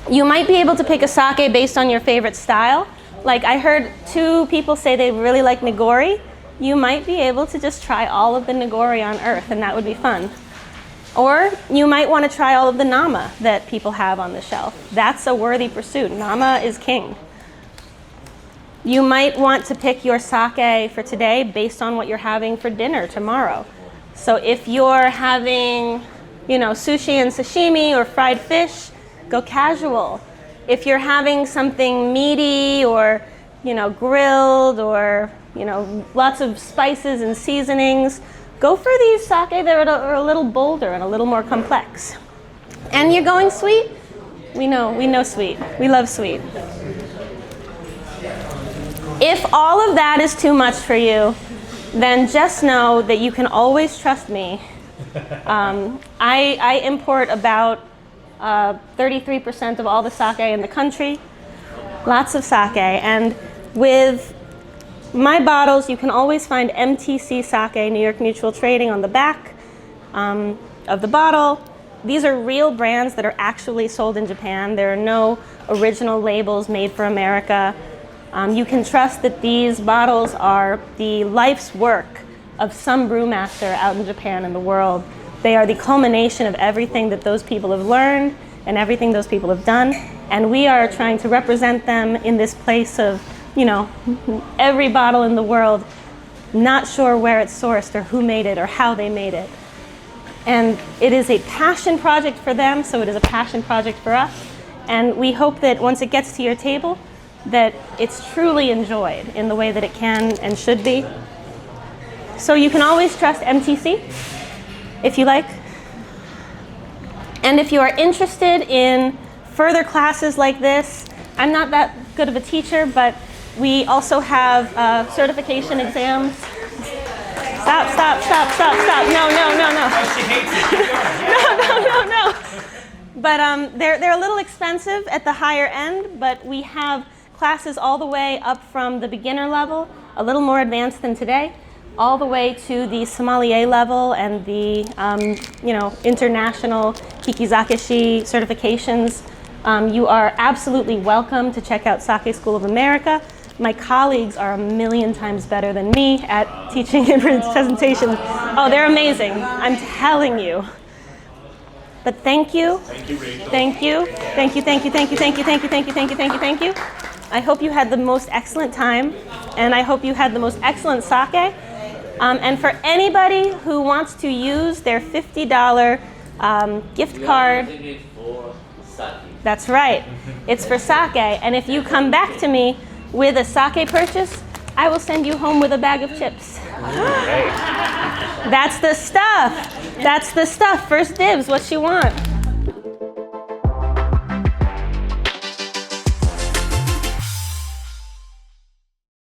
You might be able to pick a sake based on your favorite style. Like I heard 2 people say they really like nigori. You might be able to just try all of the nigori on earth, and that would be fun. Or you might want to try all of the nama that people have on the shelf. That's a worthy pursuit. Nama is king. You might want to pick your sake for today based on what you're having for dinner tomorrow. So if you're having, sushi and sashimi or fried fish, go casual. If you're having something meaty or, grilled or, lots of spices and seasonings, go for these sake that are a little bolder and a little more complex. And you're going sweet? We know sweet. We love sweet. If all of that is too much for you, then just know that you can always trust me. I import about 33% of all the sake in the country. Lots of sake. And with my bottles, you can always find MTC Sake, New York Mutual Trading, on the back of the bottle. These are real brands that are actually sold in Japan. There are no original labels made for America. You can trust that these bottles are the life's work of some brewmaster out in Japan and the world. They are the culmination of everything that those people have learned and everything those people have done. And we are trying to represent them in this place of, every bottle in the world, not sure where it's sourced or who made it or how they made it. And it is a passion project for them, so it is a passion project for us. And we hope that once it gets to your table, that it's truly enjoyed in the way that it can and should be. So you can always trust MTC, if you like. And if you are interested in further classes like this, I'm not that good of a teacher, but we also have certification exams. Stop. No. She hates it. No. But they're a little expensive at the higher end, but we have classes all the way up from the beginner level, a little more advanced than today, all the way to the sommelier level and the international Fiekowsky certifications. You are absolutely welcome to check out Sake School of America. My colleagues are a million times better than me at teaching and presentations. Oh, they're amazing. I'm telling you. But thank you. Thank you, Rachel. Thank you. I hope you had the most excellent time, and I hope you had the most excellent sake. And for anybody who wants to use their $50 gift card, Using it for sake. that's right, it's for sake. And if you come back to me with a sake purchase, I will send you home with a bag of chips. That's the stuff. First dibs, what you want.